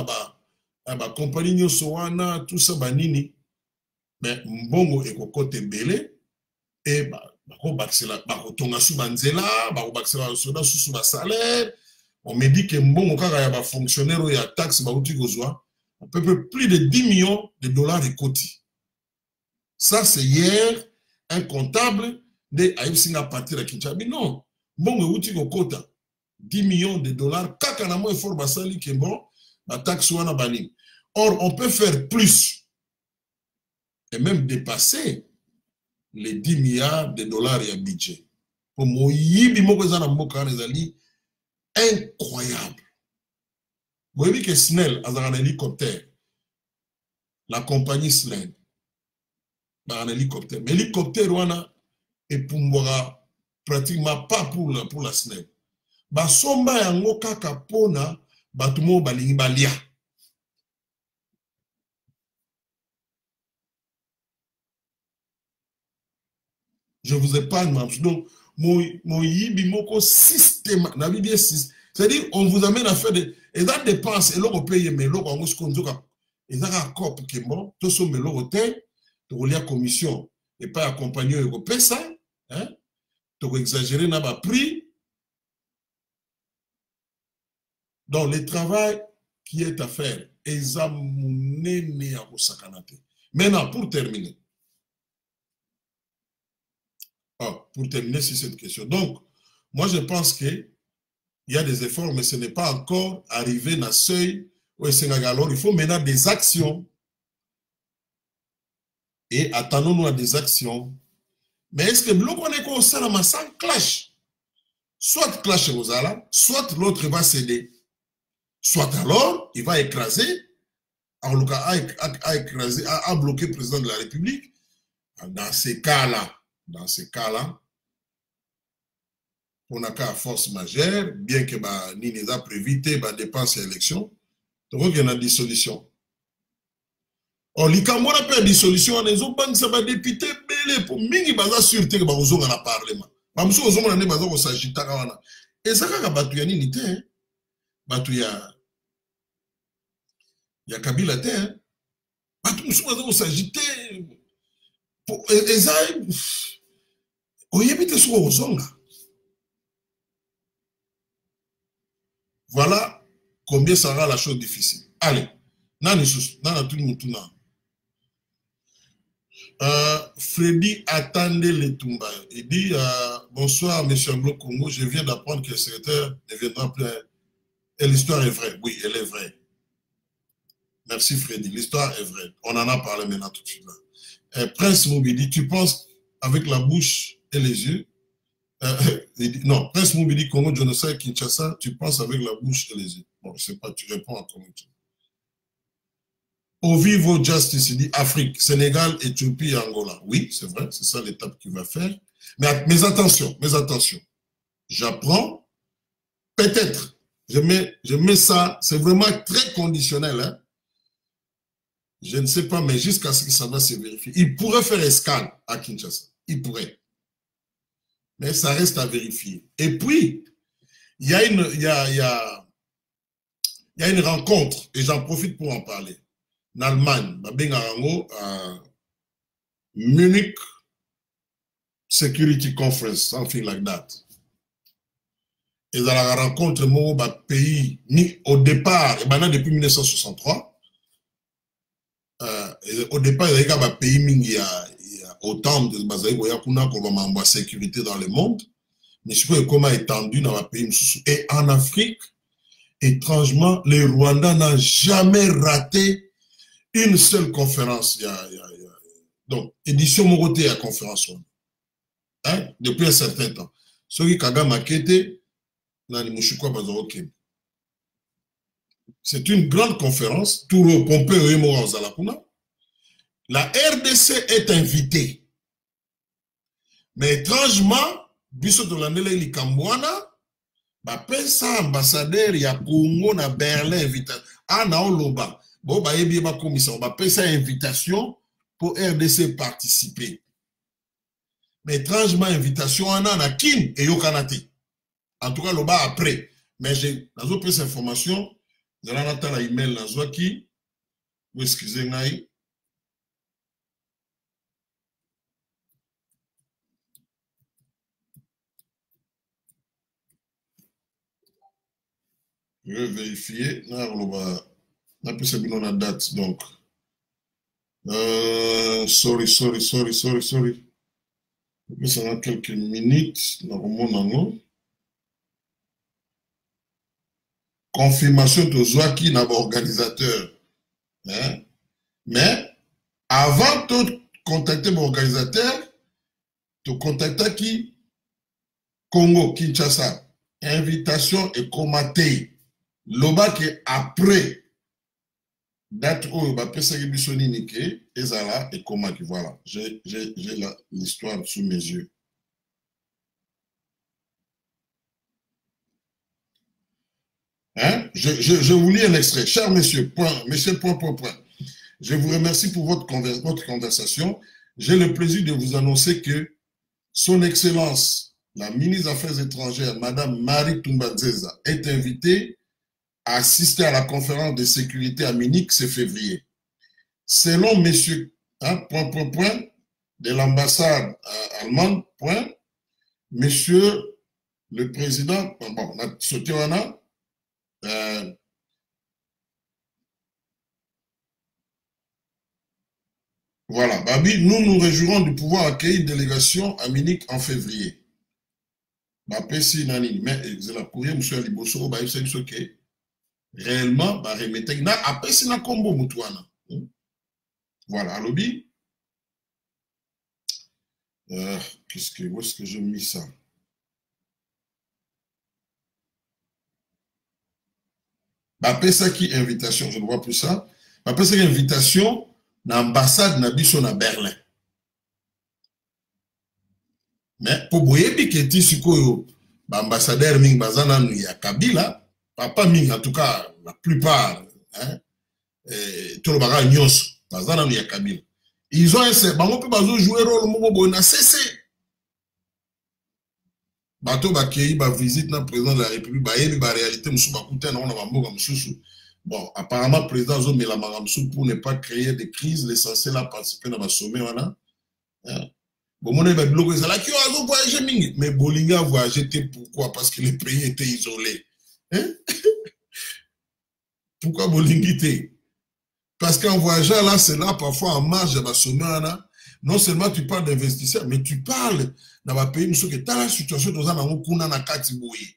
la compagnie Soana, tout ça, banini. Mais mbongo et côté belé, et on me dit que mbongo kaka ya ba fonctionnaire ou ya taxe ba outil kozwa à peu près plus de 10 millions de dollars et côté. Ça c'est hier un comptable de Aïbsinga partir à Kinshasa. Non, mbongo outil kota 10 millions de dollars kaka na mo effort basali que bon la taxe wana bani. Or on peut faire plus et même dépasser les 10 milliards de dollars et budget. Pour moi, yibi moko za na mboka na ezali incroyable. Vous voyez que Snell a un hélicoptère. La compagnie Snell a un hélicoptère. Mais l'hélicoptère est pour moi pratiquement pas pour la Snell. Basomba yango kaka pona batumo balingi balia. Je vous épargne, donc mon yibi moko système, c'est-à-dire on vous amène à faire des dépenses et l'on paye mais l'on on se conduit et ça a corps pour que bon tout ce mais l'on hôtel tu la commission et pas accompagner au pesa hein tu exagérer n'a pas prix donc le travail qui est à faire examiner à sakanate. Maintenant pour terminer sur cette question. Donc, moi, je pense qu'il y a des efforts, mais ce n'est pas encore arrivé à seuil où alors il faut maintenant des actions. Et attendons-nous à des actions. Mais est-ce que l'on est comme ça, sans clash? Soit clash aux ala, soit l'autre va céder. Soit alors, il va écraser, à bloquer le président de la République. Dans ces cas-là, on a qu'à force majeure, bien que ni les a prévité, dépenses et élections, donc il y a une dissolution. Or, les Camerounais peuvent dissolution, les autres banques, ça va député, belé, pour mingi baza sûreté que vous avez un parlement. Mamsou, vous avez un baza s'agita kawana. Et ça, quand batu ya nini te, batu ya Kabila te, batu msou baza s'agiter, et ça, voilà combien sera la chose difficile. Allez, Freddy attendez les Tumba. Il dit bonsoir, monsieur Anglo Congo. Je viens d'apprendre que le secrétaire ne viendra plus. Et l'histoire est vraie. Oui, elle est vraie. Merci Freddy. L'histoire est vraie. On en a parlé maintenant tout de suite là. Prince Moubidi, tu penses avec la bouche et les yeux. Non, Prince Moubidi, Congo, Génocide, Kinshasa, tu penses avec la bouche et les yeux. Bon, je ne sais pas, tu réponds à comment tu. Au vivo justice, il dit Afrique, Sénégal, Éthiopie et Angola. Oui, c'est vrai, c'est ça l'étape qu'il va faire. Mais attention, j'apprends, peut-être Je mets ça, c'est vraiment très conditionnel. Hein? Je ne sais pas, mais jusqu'à ce que ça va se vérifier. Il pourrait faire escale à Kinshasa. Il pourrait. Mais ça reste à vérifier. Et puis, il y a une rencontre, et j'en profite pour en parler. En Allemagne, à Munich Security Conference, something like that. Et dans la rencontre, mon pays, au départ, depuis 1963, au départ, il y a un pays qui a autant de sécurité dans le monde, mais je sais comment étendu dans un pays. Et en Afrique, étrangement, le Rwanda n'a jamais raté une seule conférence. Donc, édition Moroté à conférence. Hein, depuis un certain temps. Ce qui Kagame a quitté, c'est une grande conférence. Tout le Pompeo et Mora Zalakuna. La RDC est invitée. Mais étrangement, biso de l'année Likambouana, pesa ambassadeur ya Congo na Berlin invitation. Na oloba. Bon ba yebi ba commission, pesa invitation pour RDC participer. Mais étrangement invitation na kin et yokanate. En tout cas loba après. Mais j'ai dans autres plus informations, vous allez attendre la email na Zwaki. Vous excusez-moi. Je vais vérifier. On va appeler la date. Donc, sorry. Ça va quelques minutes. Normalement, confirmation de Zouaki n'a pas organisateur. Hein? Mais avant de contacter mon organisateur, tu contactes qui? Congo, Kinshasa. Invitation et comaté. Loba qui après date où va passer Bisoni Nike, Ezala et Komaki. Voilà, j'ai l'histoire sous mes yeux. Hein? Je vous lis un extrait. Cher monsieur, monsieur, point. Je vous remercie pour votre conversation. J'ai le plaisir de vous annoncer que Son Excellence, la ministre des Affaires étrangères, Madame Marie Toumbadzeza, est invitée à assister à la conférence de sécurité à Munich ce février. Selon monsieur, de l'ambassade allemande, monsieur le président, bon, on a sauté voilà, Babi, nous nous réjouirons de pouvoir accueillir une délégation à Munich en février. Mais c'est la courrier, monsieur Liboso, c'est ce qui réellement, remettez na après c'est na combo mutuana. Voilà, à lobby. Où est-ce que j'ai mis ça? Après ça qui invitation, je ne vois plus ça. Après ça qui invitation na ambassade na biso na Berlin. Mais pour boyebi keti sikoyo ambassadeur ming bazana ya Kabila, papa ming en tout cas la plupart hein tout le bagage nyonso bazana ya Kabila. Ils ont essayé bango pe bazo jouer rôle moko boy na cessé. Bato ba kei ba visite na président de la République ba yebi ba réalité musu ba kuta na ba mboka mususu. Bon, apparemment président zo mela maramsu pour ne pas créer de crise, l'essentiel à participer dans le sommet voilà. Hein? Bon, mon ami, mais Bolinga a voyagé, pourquoi? Parce que le pays était isolé. Hein? Pourquoi Bolinga était? Parce qu'en voyageant là, c'est là, parfois en marge de la semaine, non seulement tu parles d'investisseurs, mais tu parles dans un pays, où tu as la situation dans un monde na Katibouye.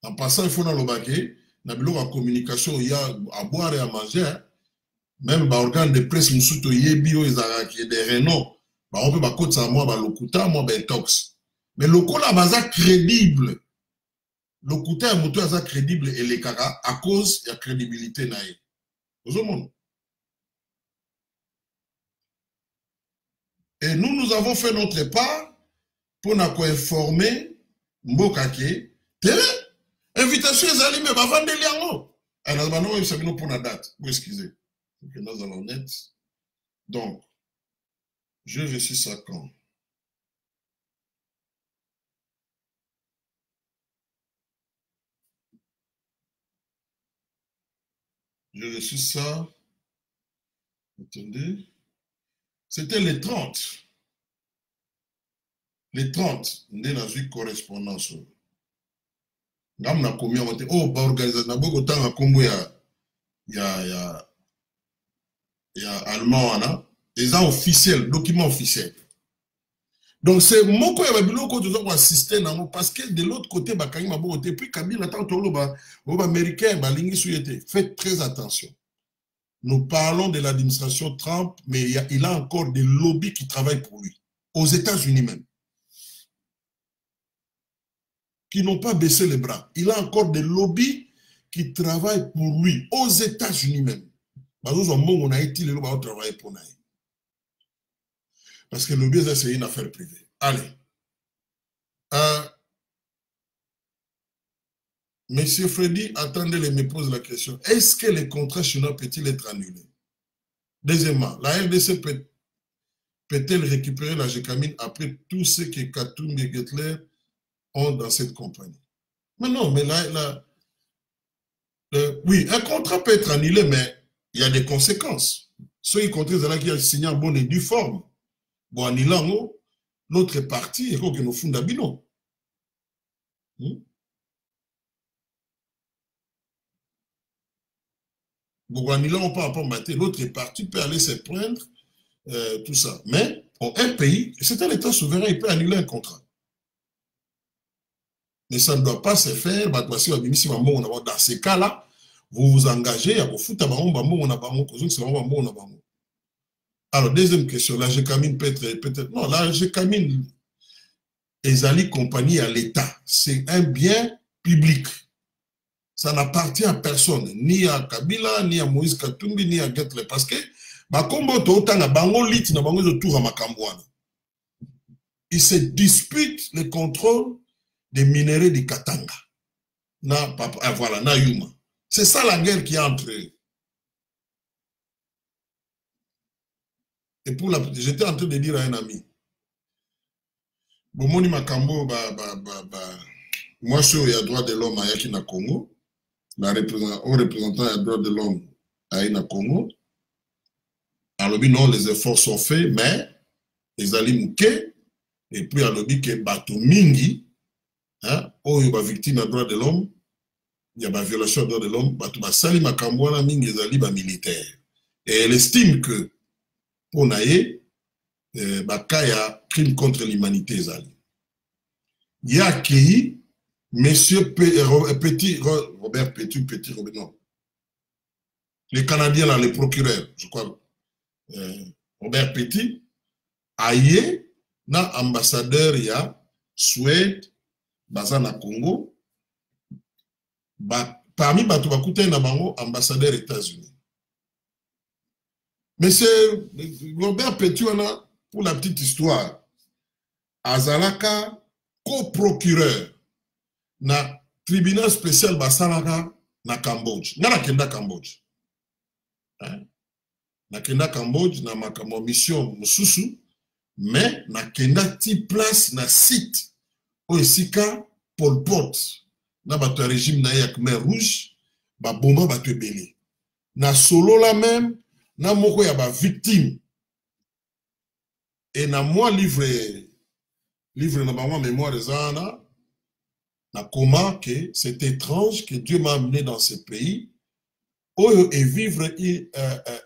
En passant, il faut dans le baquet, dans la communication, il y a à boire et à manger. Hein? Même les organes de presse, nous sommes des rénoms. On peut pas ça moi, lokuta, moi, tox. Mais le coup là, crédible. Lokuta et moto est crédible et les caca à cause de la crédibilité naïe. Et nous avons fait notre part pour informer mboka ke te invitation ezali me bavandeli yango alors bano oyebisa pour la date vous excusez que nous allons net donc je reçu ça quand j'ai reçu ça attendez c'était les 30 nde nazwi correspondance ngam na komi yango te oyo baorganisateur na boyi kotanga nkombo ya allemand wana eza officiel document officiel donc c'est moko ya babiloko toza koassiste nango parce que de l'autre côté bakangi maboko te puis Kabila ntango toloba oyo baaméricain balingi suye te faites très attention. Nous parlons de l'administration Trump mais il a encore des lobbies qui travaillent pour lui aux États-Unis même qui n'ont pas baissé les bras. Il a encore des lobbies qui travaillent pour lui, aux États-Unis même. Parce que le business, c'est une affaire privée. Allez. Monsieur Freddy, attendez, il me pose la question. Est-ce que les contrats chinois peut-il être annulé? Deuxièmement, la RDC peut-elle récupérer la Gécamine après tout ce que Katoum et Gettler ont dans cette compagnie? Mais non, mais là oui, un contrat peut être annulé, mais il y a des conséquences. Ceux qui comptent qui ont signé en bonne et due forme, bon, annulant, l'autre partie, il faut que nous fassions d'abino. Bon, annulant, on peut pas mater, l'autre partie peut aller se plaindre, tout ça. Mais, pour un pays, c'est un État souverain, il peut annuler un contrat. Mais ça ne doit pas se faire. Dans ces cas-là, vous vous engagez à vous foutre à alors, deuxième question, la Gécamine peut-être. Non, la Gécamine, ezali compagnie à l'État. C'est un bien public. Ça n'appartient à personne, ni à Kabila, ni à Moïse Katumbi, ni à Gettler. Parce que, ils se disputent le contrôle des minéraux du Katanga. Voilà, na Yuma. C'est ça la guerre qui est entre eux. Et pour la... J'étais en train de dire à un ami, Bomoni Makambo, moi, je suis à droit de l'homme à Yakina Congo, au représentant à droit de l'homme à Yakina Congo. Alors, non, les efforts sont faits, mais les alliés mouqués, et puis, alors, dit que Bato Mingi, oh, il y a victime de droit de l'homme, il y a violation de droit de l'homme, Bato Basali Makambo, Mingi, les alliés militaires. Et elle estime que, pour Naye, il y a crime contre l'humanité. Il y a accueilli monsieur Robert Petit, non. Les Canadiens, là, les procureurs, je crois, Robert Petit, aïe, na ambassadeur, il y a Suède, Bazana Congo, parmi Batoubakoute, il y a ambassadeur États-Unis. Mais c'est Robert Petit, pour la petite histoire, Azalaka, co-procureur, na tribunal spécial Basalaka, na Cambodge. Na Kenda Cambodge. Na Kenda Cambodge, na ma mission Mususu, mais na Kenda ti place na site, Oesika, Pol Pot, na bato régime na yak mer rouge, ba bomba bato ebele. Na solo la même, na moko ya ba victime. Et na moi livre na moi mémoire des ana na comment que c'est étrange que Dieu m'a amené dans ce pays et vivre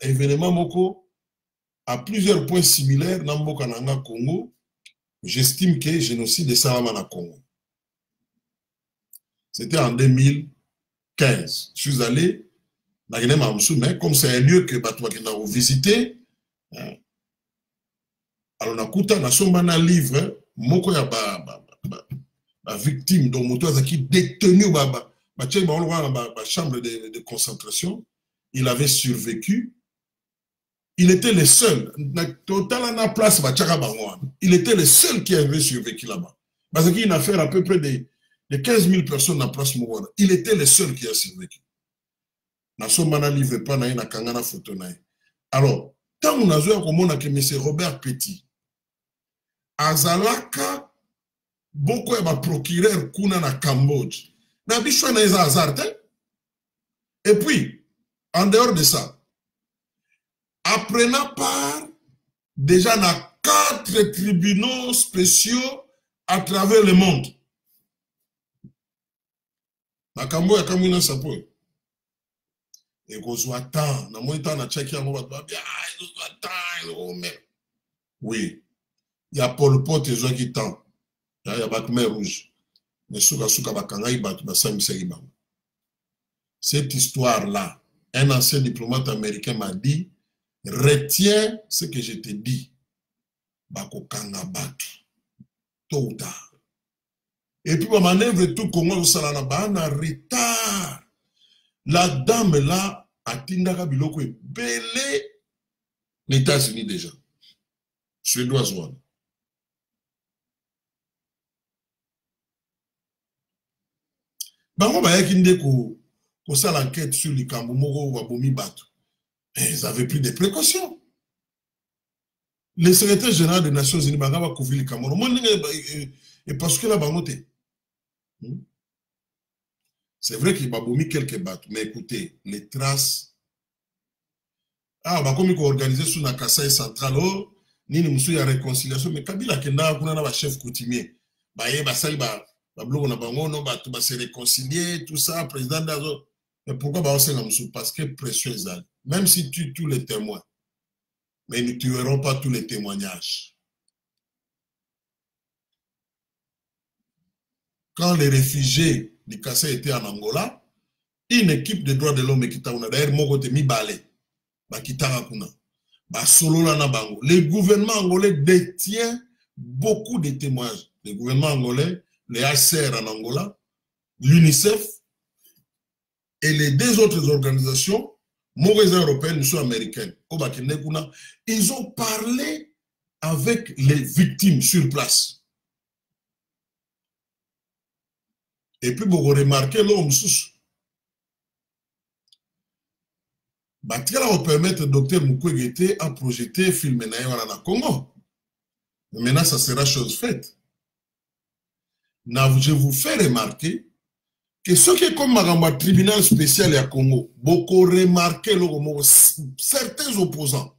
événement moko à plusieurs points similaires na mboka nanga Congo. J'estime que génocide de Salama na Congo. C'était en 2015. Je suis allé mais comme c'est un lieu que Batouakina a visité, alors nakuta na somba na livre moko ya ba victime dont moto azaki détenu ba chambre de concentration, il avait survécu, il était le seul. Il était le seul qui avait survécu là-bas. Parce qu'il y a une affaire à peu près de 15 000 personnes dans la place Mouwana. Il était le seul qui a survécu. Alors, tant on a vu que M. Robert Petit, Azalaka, beaucoup de procureurs kuna na Cambodge, na bichwa na hasard. Et puis, en dehors de ça, apprenant part déjà dans 4 tribunaux spéciaux à travers le monde. Na Cambodge, ya Kamwina Sapo. Et qu'on soit tant, na moi tant na Tchèque, oui, il y a Pol Pot et Joa qui tant. Il y a Bakmer Rouge. Mais souka bakanga ibatu basamisa ibanga. Cette histoire-là, un ancien diplomate américain m'a dit, retiens ce que je te dis. Bako kanga batu. Tôt ou tard. Et puis, ma manœuvre tout Congo au Salana, en retard. La dame là, a Tindaka Biloko est belé les États-Unis déjà. Suédoise. Bango Bayakinde ko ça l'enquête sur les Kambumoro ou Abomi Batu. Ils avaient pris des précautions. Le secrétaire général des Nations Unies va couvrir le Cameroun. Et parce que là, c'est vrai qu'il va bomber quelques bateaux, mais écoutez, les traces. Ah, bah comme il faut organiser sur la Kassai centrale, ni nous sommes à réconciliation, mais Kabila Kenda, on a un chef coutumier. Bah, il va se réconcilier, tout ça, président d'Azo. Mais pourquoi bah, on s'est là, parce que précieux, même si tu tues tous les témoins, mais ils ne tueront pas tous les témoignages. Quand les réfugiés du Kassai étaient en Angola, une équipe de droits de l'homme qui t'a d'ailleurs Mogote Mibale, le gouvernement angolais détient beaucoup de témoignages. Le gouvernement angolais, les HCR en Angola, l'UNICEF et les 2 autres organisations, mauvaises européennes, sont américaines. Ils ont parlé avec les victimes sur place. Et puis, vous remarquez l'homme sous. Batikala va permettre au docteur Mukwege à projeter film na Congo. Maintenant, ça sera chose faite. Je vous fais remarquer que ce qui est comme un tribunal spécial à Congo, beaucoup remarqué certains opposants,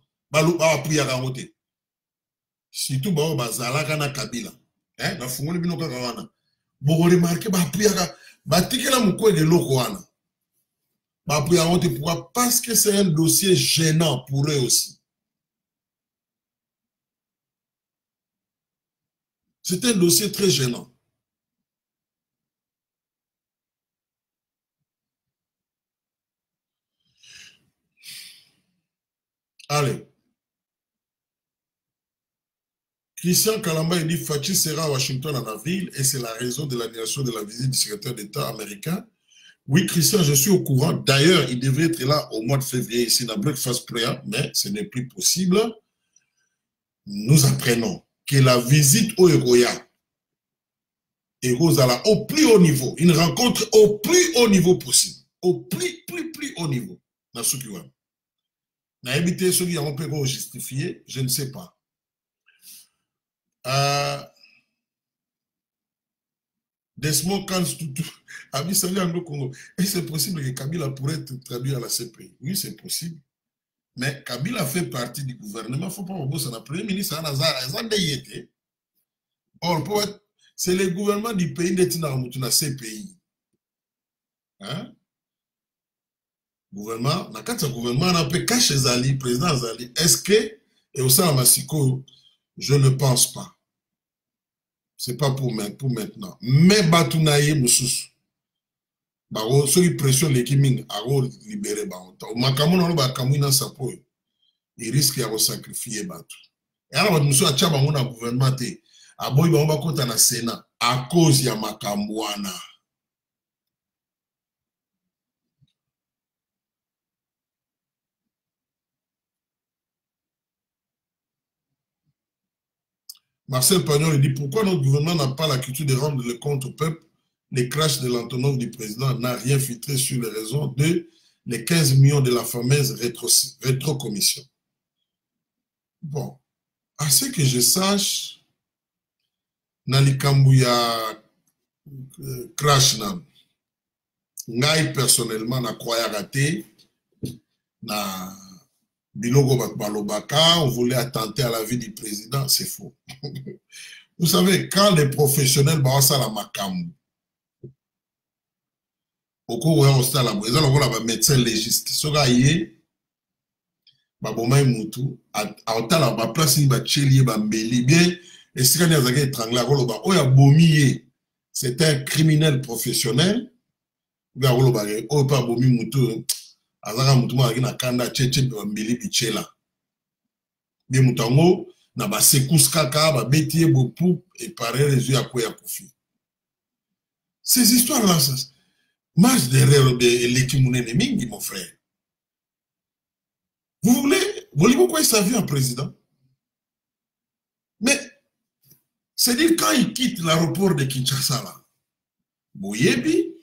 surtout Bazalaka na Kabila, na fungoli bino kaka wana, beaucoup remarqué batikela Mukwege loko wana. Pourquoi? Parce que c'est un dossier gênant pour eux aussi. C'est un dossier très gênant. Allez. Christian Kalamba dit Fachi sera à Washington en avril et c'est la raison de l'annulation de la visite du secrétaire d'État américain. Oui, Christian, je suis au courant. D'ailleurs, il devait être là au mois de février ici dans Breakfast Prayer, mais ce n'est plus possible. Nous apprenons que la visite au Egoya est au plus haut niveau, une rencontre au plus haut niveau possible, au plus haut niveau. Dans ce qui va. N'a évité ceux qui ont pu justifier, je ne sais pas. Desmond Kanstutu, Abi Sali Anglo-Congo. Et c'est possible que Kabila pourrait être traduit à la CPI. Oui, c'est possible. Mais Kabila fait partie du gouvernement. Il ne faut pas oublier ça. Le Premier ministre Or, c'est le gouvernement du pays d'être dans la CPI. Hein? Gouvernement, dans le gouvernement, on a pu cacher Zali, président Zali. Est-ce que, et au sein de Massiko, je ne pense pas. Ce n'est pas pour maintenant. Mais Batounaye Moussous. Ceux qui pressionnent l'équipe, ils vont libérer. Il risque de sacrifier Batou. Et alors, nous avons un gouvernement qui a été au Sénat à cause de Makambouana. Marcel Pagnol dit pourquoi notre gouvernement n'a pas la culture de rendre le compte au peuple. Les crashs de l'Antonov du président n'a rien filtré sur les raisons de les 15 millions de la fameuse rétrocommission. Bon, à ce que je sache, Nalikambuya crash na ngai personnellement na croyais raté na biloko balobaka, on voulait attenter à la vie du président, c'est faux. Vous savez, quand les professionnels bawasa la makambu, au cours où on s'est la maison, on a un médecin légiste. Soga yé, baboma mutu, à otala ba place ni ba cheli ba mbeli bien, et si quand il y a des étrangers, on a bomi, c'est un criminel professionnel. Bien on ba o pa bomi mutu, azaka mutu ma na kanda cheche ba mbeli bichela. Bien mutango na ba sekous kaka ba betie bopu et pareil les yeux à quoi ya kufi. Ces histoires là ça marche derrière l'équipe mingi, mon frère. Vous voulez pourquoi ça vient un président? Mais, c'est-à-dire quand il quitte l'aéroport de Kinshasa, là, Boyebi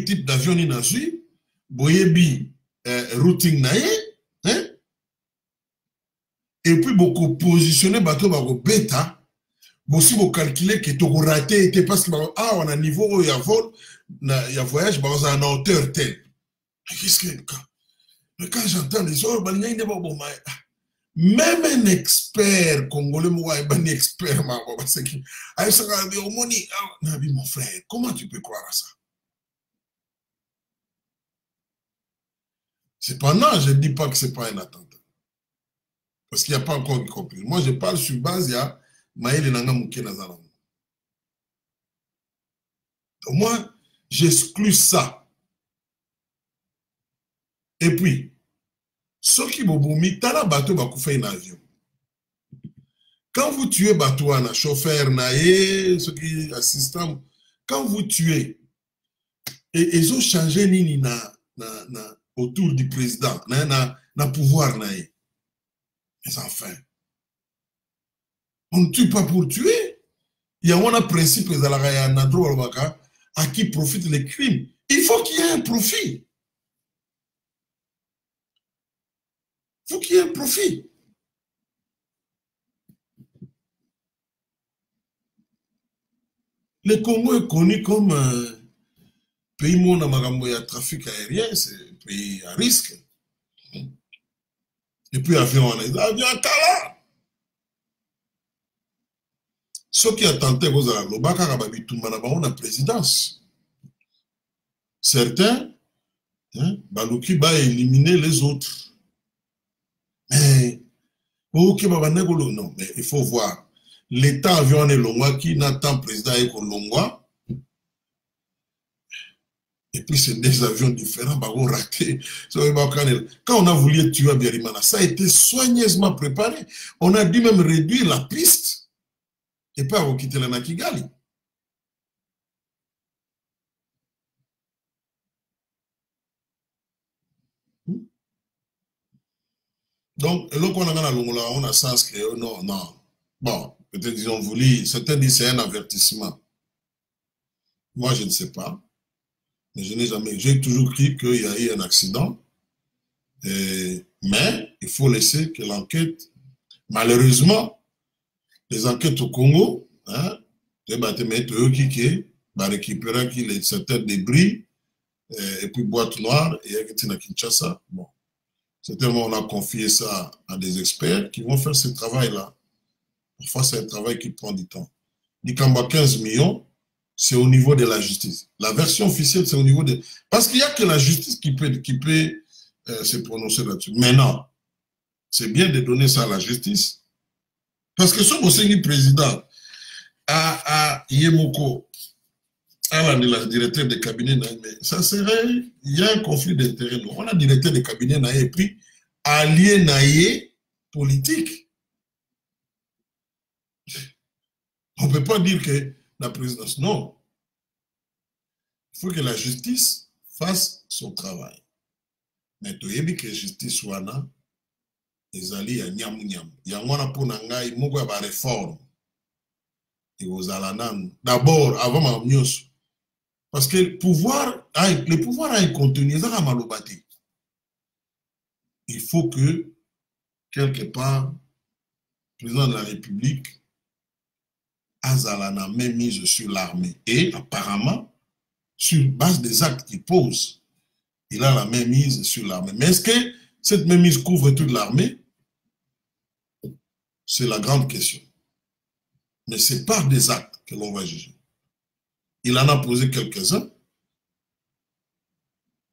type d'avion ni nazi, Boyebi routing naye, hein? Et puis beaucoup positionné bateau bako bêta. Bon, si vous calculez que tu as raté, parce que on a un niveau où il y a vol, il y a voyage, on a une hauteur telle. Qu'est-ce que quand j'entends les autres, même un expert congolais, un expert, mon frère, comment tu peux croire à ça? Cependant, je ne dis pas que ce n'est pas un attentat. Parce qu'il n'y a pas encore compris. Moi, je parle sur base, il y a moi, j'exclus ça. Et puis, ceux qui boboumi, t'as la bateau va couper un avion. Quand vous tuez bateau, un chauffeur, ceux qui assistent, quand vous tuez, et ils ont changé nini autour du président, na pouvoir naé. Mais enfin, on ne tue pas pour tuer. Il y a un principe à qui profitent les crimes. Il faut qu'il y ait un profit. Il faut qu'il y ait un profit. Le Congo est connu comme un pays où il y a trafic aérien, c'est un pays à risque. Et puis avion à Kala. Ceux qui ont tenté la présidence. Certains, Balouki va éliminer les autres. Mais, non, mais il faut voir. L'État avion est Longwa qui n'attend président et Longwa. Et puis c'est des avions différents, ratés. Quand on a voulu tuer Biarimana, ça a été soigneusement préparé. On a dû même réduire la piste. Et pas quitter la Nakigali. Donc, on a sens que non. Bon, peut-être ils ont voulu, certains disent c'est un avertissement. Moi, je ne sais pas. Mais je n'ai jamais, j'ai toujours cru qu'il y a eu un accident. Mais il faut laisser que l'enquête, malheureusement, les enquêtes au Congo, récupérer certains débris, et puis boîte noire, et à Kinshasa. Bon. Certainement, on a confié ça à des experts qui vont faire ce travail-là. Parfois, c'est un travail qui prend du temps. Dikamba 15 millions, c'est au niveau de la justice. La version officielle, c'est au niveau de... Parce qu'il n'y a que la justice qui peut se prononcer là-dessus. Maintenant, c'est bien de donner ça à la justice. Parce que ce Bosengui président à Yemoko, à la directeur de cabinet, mais ça serait, il y a un conflit d'intérêts. On a directeur de cabinet et puis allié naïe politique. On ne peut pas dire que la présidence, non. Il faut que la justice fasse son travail. Mais tu as dit que la justice soit là, ezali ya nyamu nyamu. Ya mwana po na ngai moko ya ba réforme. et aux Alanan. D'abord, avant Mamnios. Parce que le pouvoir a un contenu, il faut que, quelque part, le président de la République a la main mise sur l'armée. Et apparemment, sur base des actes qu'il pose, il a la main mise sur l'armée. Mais est-ce que cette main mise couvre toute l'armée? C'est la grande question. Mais c'est par des actes que l'on va juger. Il en a posé quelques-uns.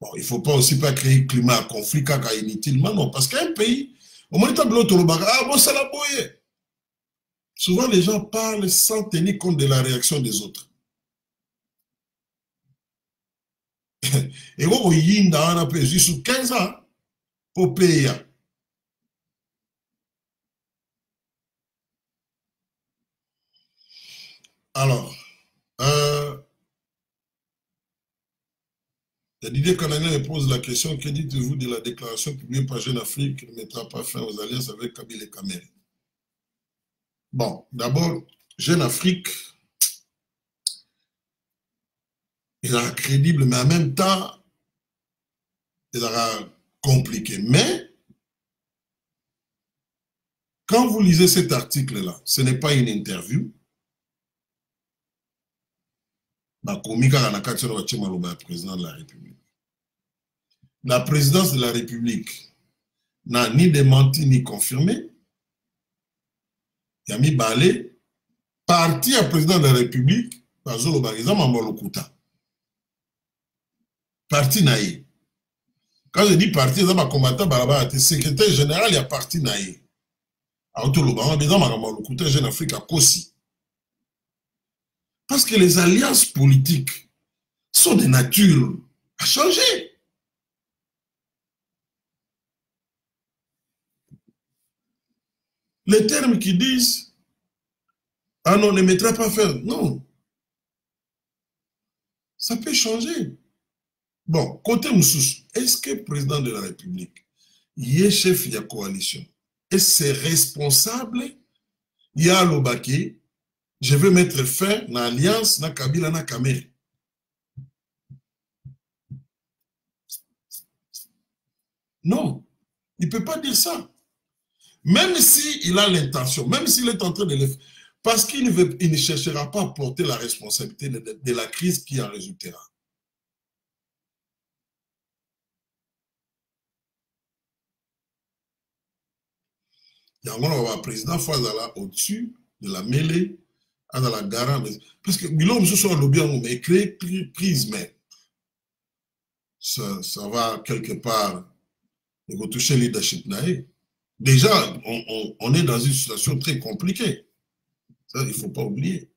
Bon, il ne faut pas aussi pas créer un climat à conflit caca inutilement, non. Parce qu'un pays, au moins, souvent les gens parlent sans tenir compte de la réaction des autres. Et vous, il y a sous 15 ans pour payer. Alors, Didier Kananga me pose la question, que dites-vous de la déclaration publiée par Jeune Afrique qui ne mettra pas fin aux alliances avec Kabila et Kamel? Bon, d'abord, Jeune Afrique, il sera crédible, mais en même temps, il sera compliqué. Mais, quand vous lisez cet article-là, ce n'est pas une interview. Président de la République. La présidence de la République n'a ni démenti ni confirmé. Yami Balé, parti à président de la République, Bazolo Bageza Mamolokuta. Parti naïe. Quand je dis parti, c'est un combattant, c'est secrétaire général, il y a parti naïe. Autolobama, Bazza Mamolokuta, Jeune Afrique à Kossi. Parce que les alliances politiques sont de nature à changer. Les termes qui disent « Ah non, on ne mettra pas faire », non. Ça peut changer. Bon, côté Moussous, est-ce que le président de la République, il est chef de la coalition, et c'est responsable, il y a l'Obaki, je veux mettre fin à l'alliance na Kabila na Kamere. Non, il ne peut pas dire ça. Même s'il a l'intention, même s'il est en train de le faire, parce qu'il ne cherchera pas à porter la responsabilité de la crise qui en résultera. Il y a un président Fazala au-dessus de la mêlée, à la gare, parce que Bilom se soit lobby en mais créer crise, mais ça va quelque part toucher le leadership naïf. Déjà, on est dans une situation très compliquée. Ça, il ne faut pas oublier.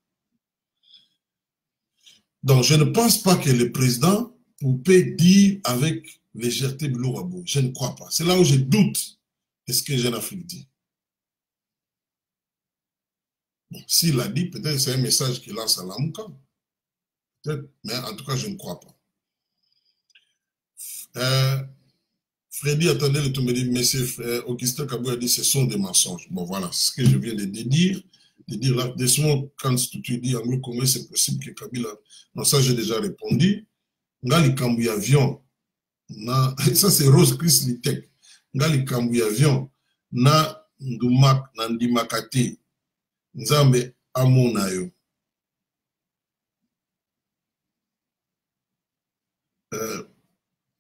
Donc, je ne pense pas que le président peut dire avec légèreté Bilorabo. Je ne crois pas. C'est là où je doute de ce que Jeune Afrique dit. Bon, s'il l'a dit, peut-être c'est un message qu'il lance à l'Amouka. Peut-être, mais en tout cas, je ne crois pas. Freddy attendait le tombé de monsieur Augustin Kabou a dit ce sont des mensonges. Bon, voilà, ce que je viens de dire. De dire là, décemment, quand tu dis anglo-congolais, c'est possible que Kabila. Non, ça, j'ai déjà répondu. Ngali Kambou avion. Ça, c'est Rose Chris Litek. Ngali Kambou avion. Na Ndumak, Nandimakate. Nzambe Amonayo.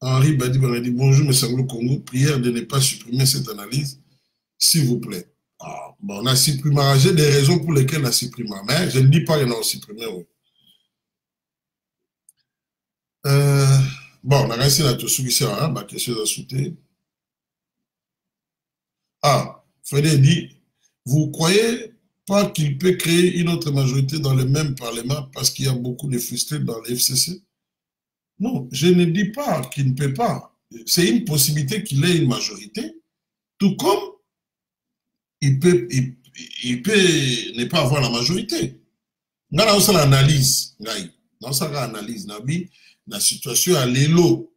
Henri Badi dit bonjour, M. Anglo Congo. Prière de ne pas supprimer cette analyse, s'il vous plaît. Ah, bon, on a supprimé. J'ai des raisons pour lesquelles on a supprimé. Mais je ne dis pas qu'on a supprimé. Oui. Bon, on a réussi à tout soumettre. Ma question est soutenue. Ah, Frédéric dit, vous croyez pas qu'il peut créer une autre majorité dans le même Parlement parce qu'il y a beaucoup de frustrés dans le FCC? Non, je ne dis pas qu'il ne peut pas. C'est une possibilité qu'il ait une majorité, tout comme il peut ne pas avoir la majorité. Dans l'analyse, la situation à l'élo,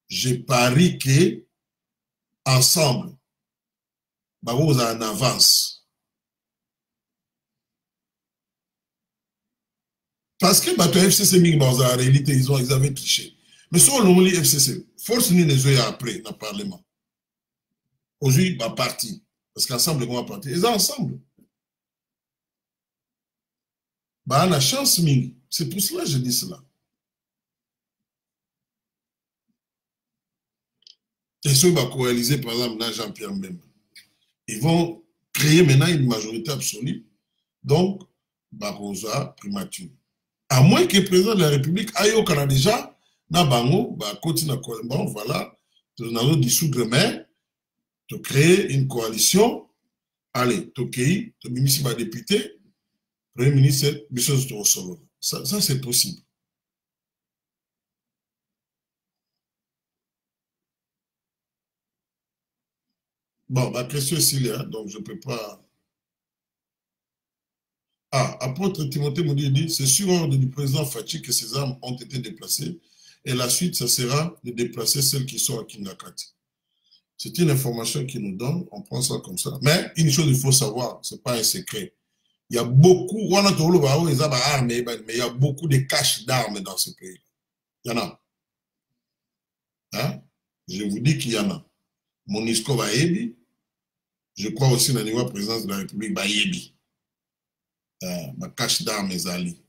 je parie que ensemble, nous en avance. Parce que bateau FCC mingi dans la réalité ils avaient triché. Mais sur le moment FCC, force ni les yeux après dans le Parlement. Aujourd'hui, bah parti. Parce qu'ensemble, ils vont partir. Ils sont ensemble. Bah, on a chance, mingi. C'est pour cela que je dis cela. Et ceux qui vont coaliser, par exemple, dans Jean-Pierre Mbemba, ils vont créer maintenant une majorité absolue. Donc, Barosa primature. À moins que le président de la République aille au Canada déjà, na bango, continue bon, voilà, nous allons dissoudre, mais de créer une coalition. Allez, Tokei, tu ministre député, premier ministre, ça c'est possible. Bon, ma question est s'il y a, donc je ne peux pas. Ah, apôtre Timothée Moudi dit, c'est sur ordre du président Fachi que ces armes ont été déplacées et la suite, ça sera de déplacer celles qui sont à Kingakati. C'est une information qu'il nous donne, on prend ça comme ça. Mais une chose, il faut savoir, ce n'est pas un secret. Il y a beaucoup, mais il y a beaucoup de caches d'armes dans ce pays. Il y en a. Hein? Je vous dis qu'il y en a. Monisco va yebi. Je crois aussi dans le niveau de la présidence de la République va yebi. Ma cache d'armes est ali.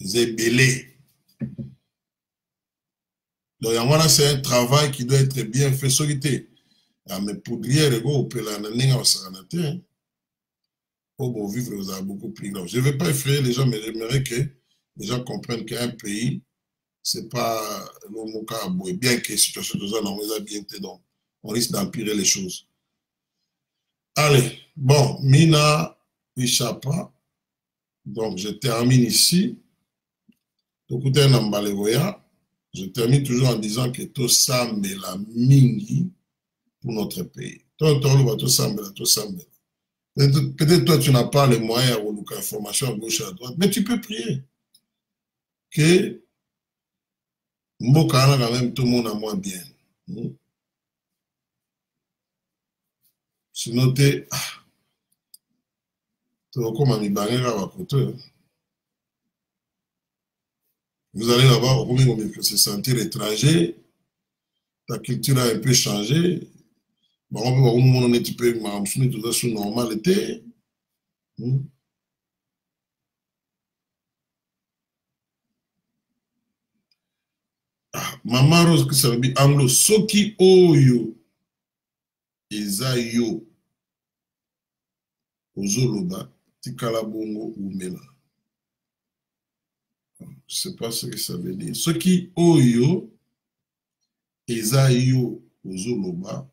C'est belé. Donc, c'est un travail qui doit être bien fait. Solité. Mais pour dire, on peut l'année en saranaté. Pour vivre, vous avez beaucoup plus grave. Je ne vais pas effrayer les gens, mais j'aimerais que les gens comprennent qu'un pays, ce n'est pas le bien que la situation de ça, on bien été, donc on risque d'empirer les choses. Allez, bon, Mina Ishapa, donc je termine ici. Écoutez, je termine toujours en disant que tout ça met la mingi pour notre pays. Tout ça met la. Peut-être toi, tu n'as pas les moyens ou l'information à gauche et à droite, mais tu peux prier. Que Mboka quand même tout le monde a moins bien. Sinon, tu comme vous allez là-bas, vous se sentir étranger, ta culture a un peu changé. Bon, on est un peu tout ça normalité. Maman Rose qui s'appelle Anglo Soki Oyo Eza Yo Ozoloba Tikala Bongo Umela. Je ne sais pas ce que ça veut dire. Soki Oyo Eza Yo Ozoloba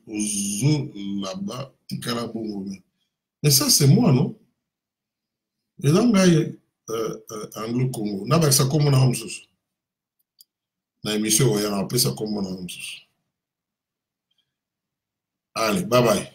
Ozolaba Tikala Bongo Umela. Mais ça, c'est moi, non? Et là, Anglo-Congo, n'a pas ça comme on a un sous. Dans l'émission, on a appelé ça comme on a un sous. Allez, bye bye.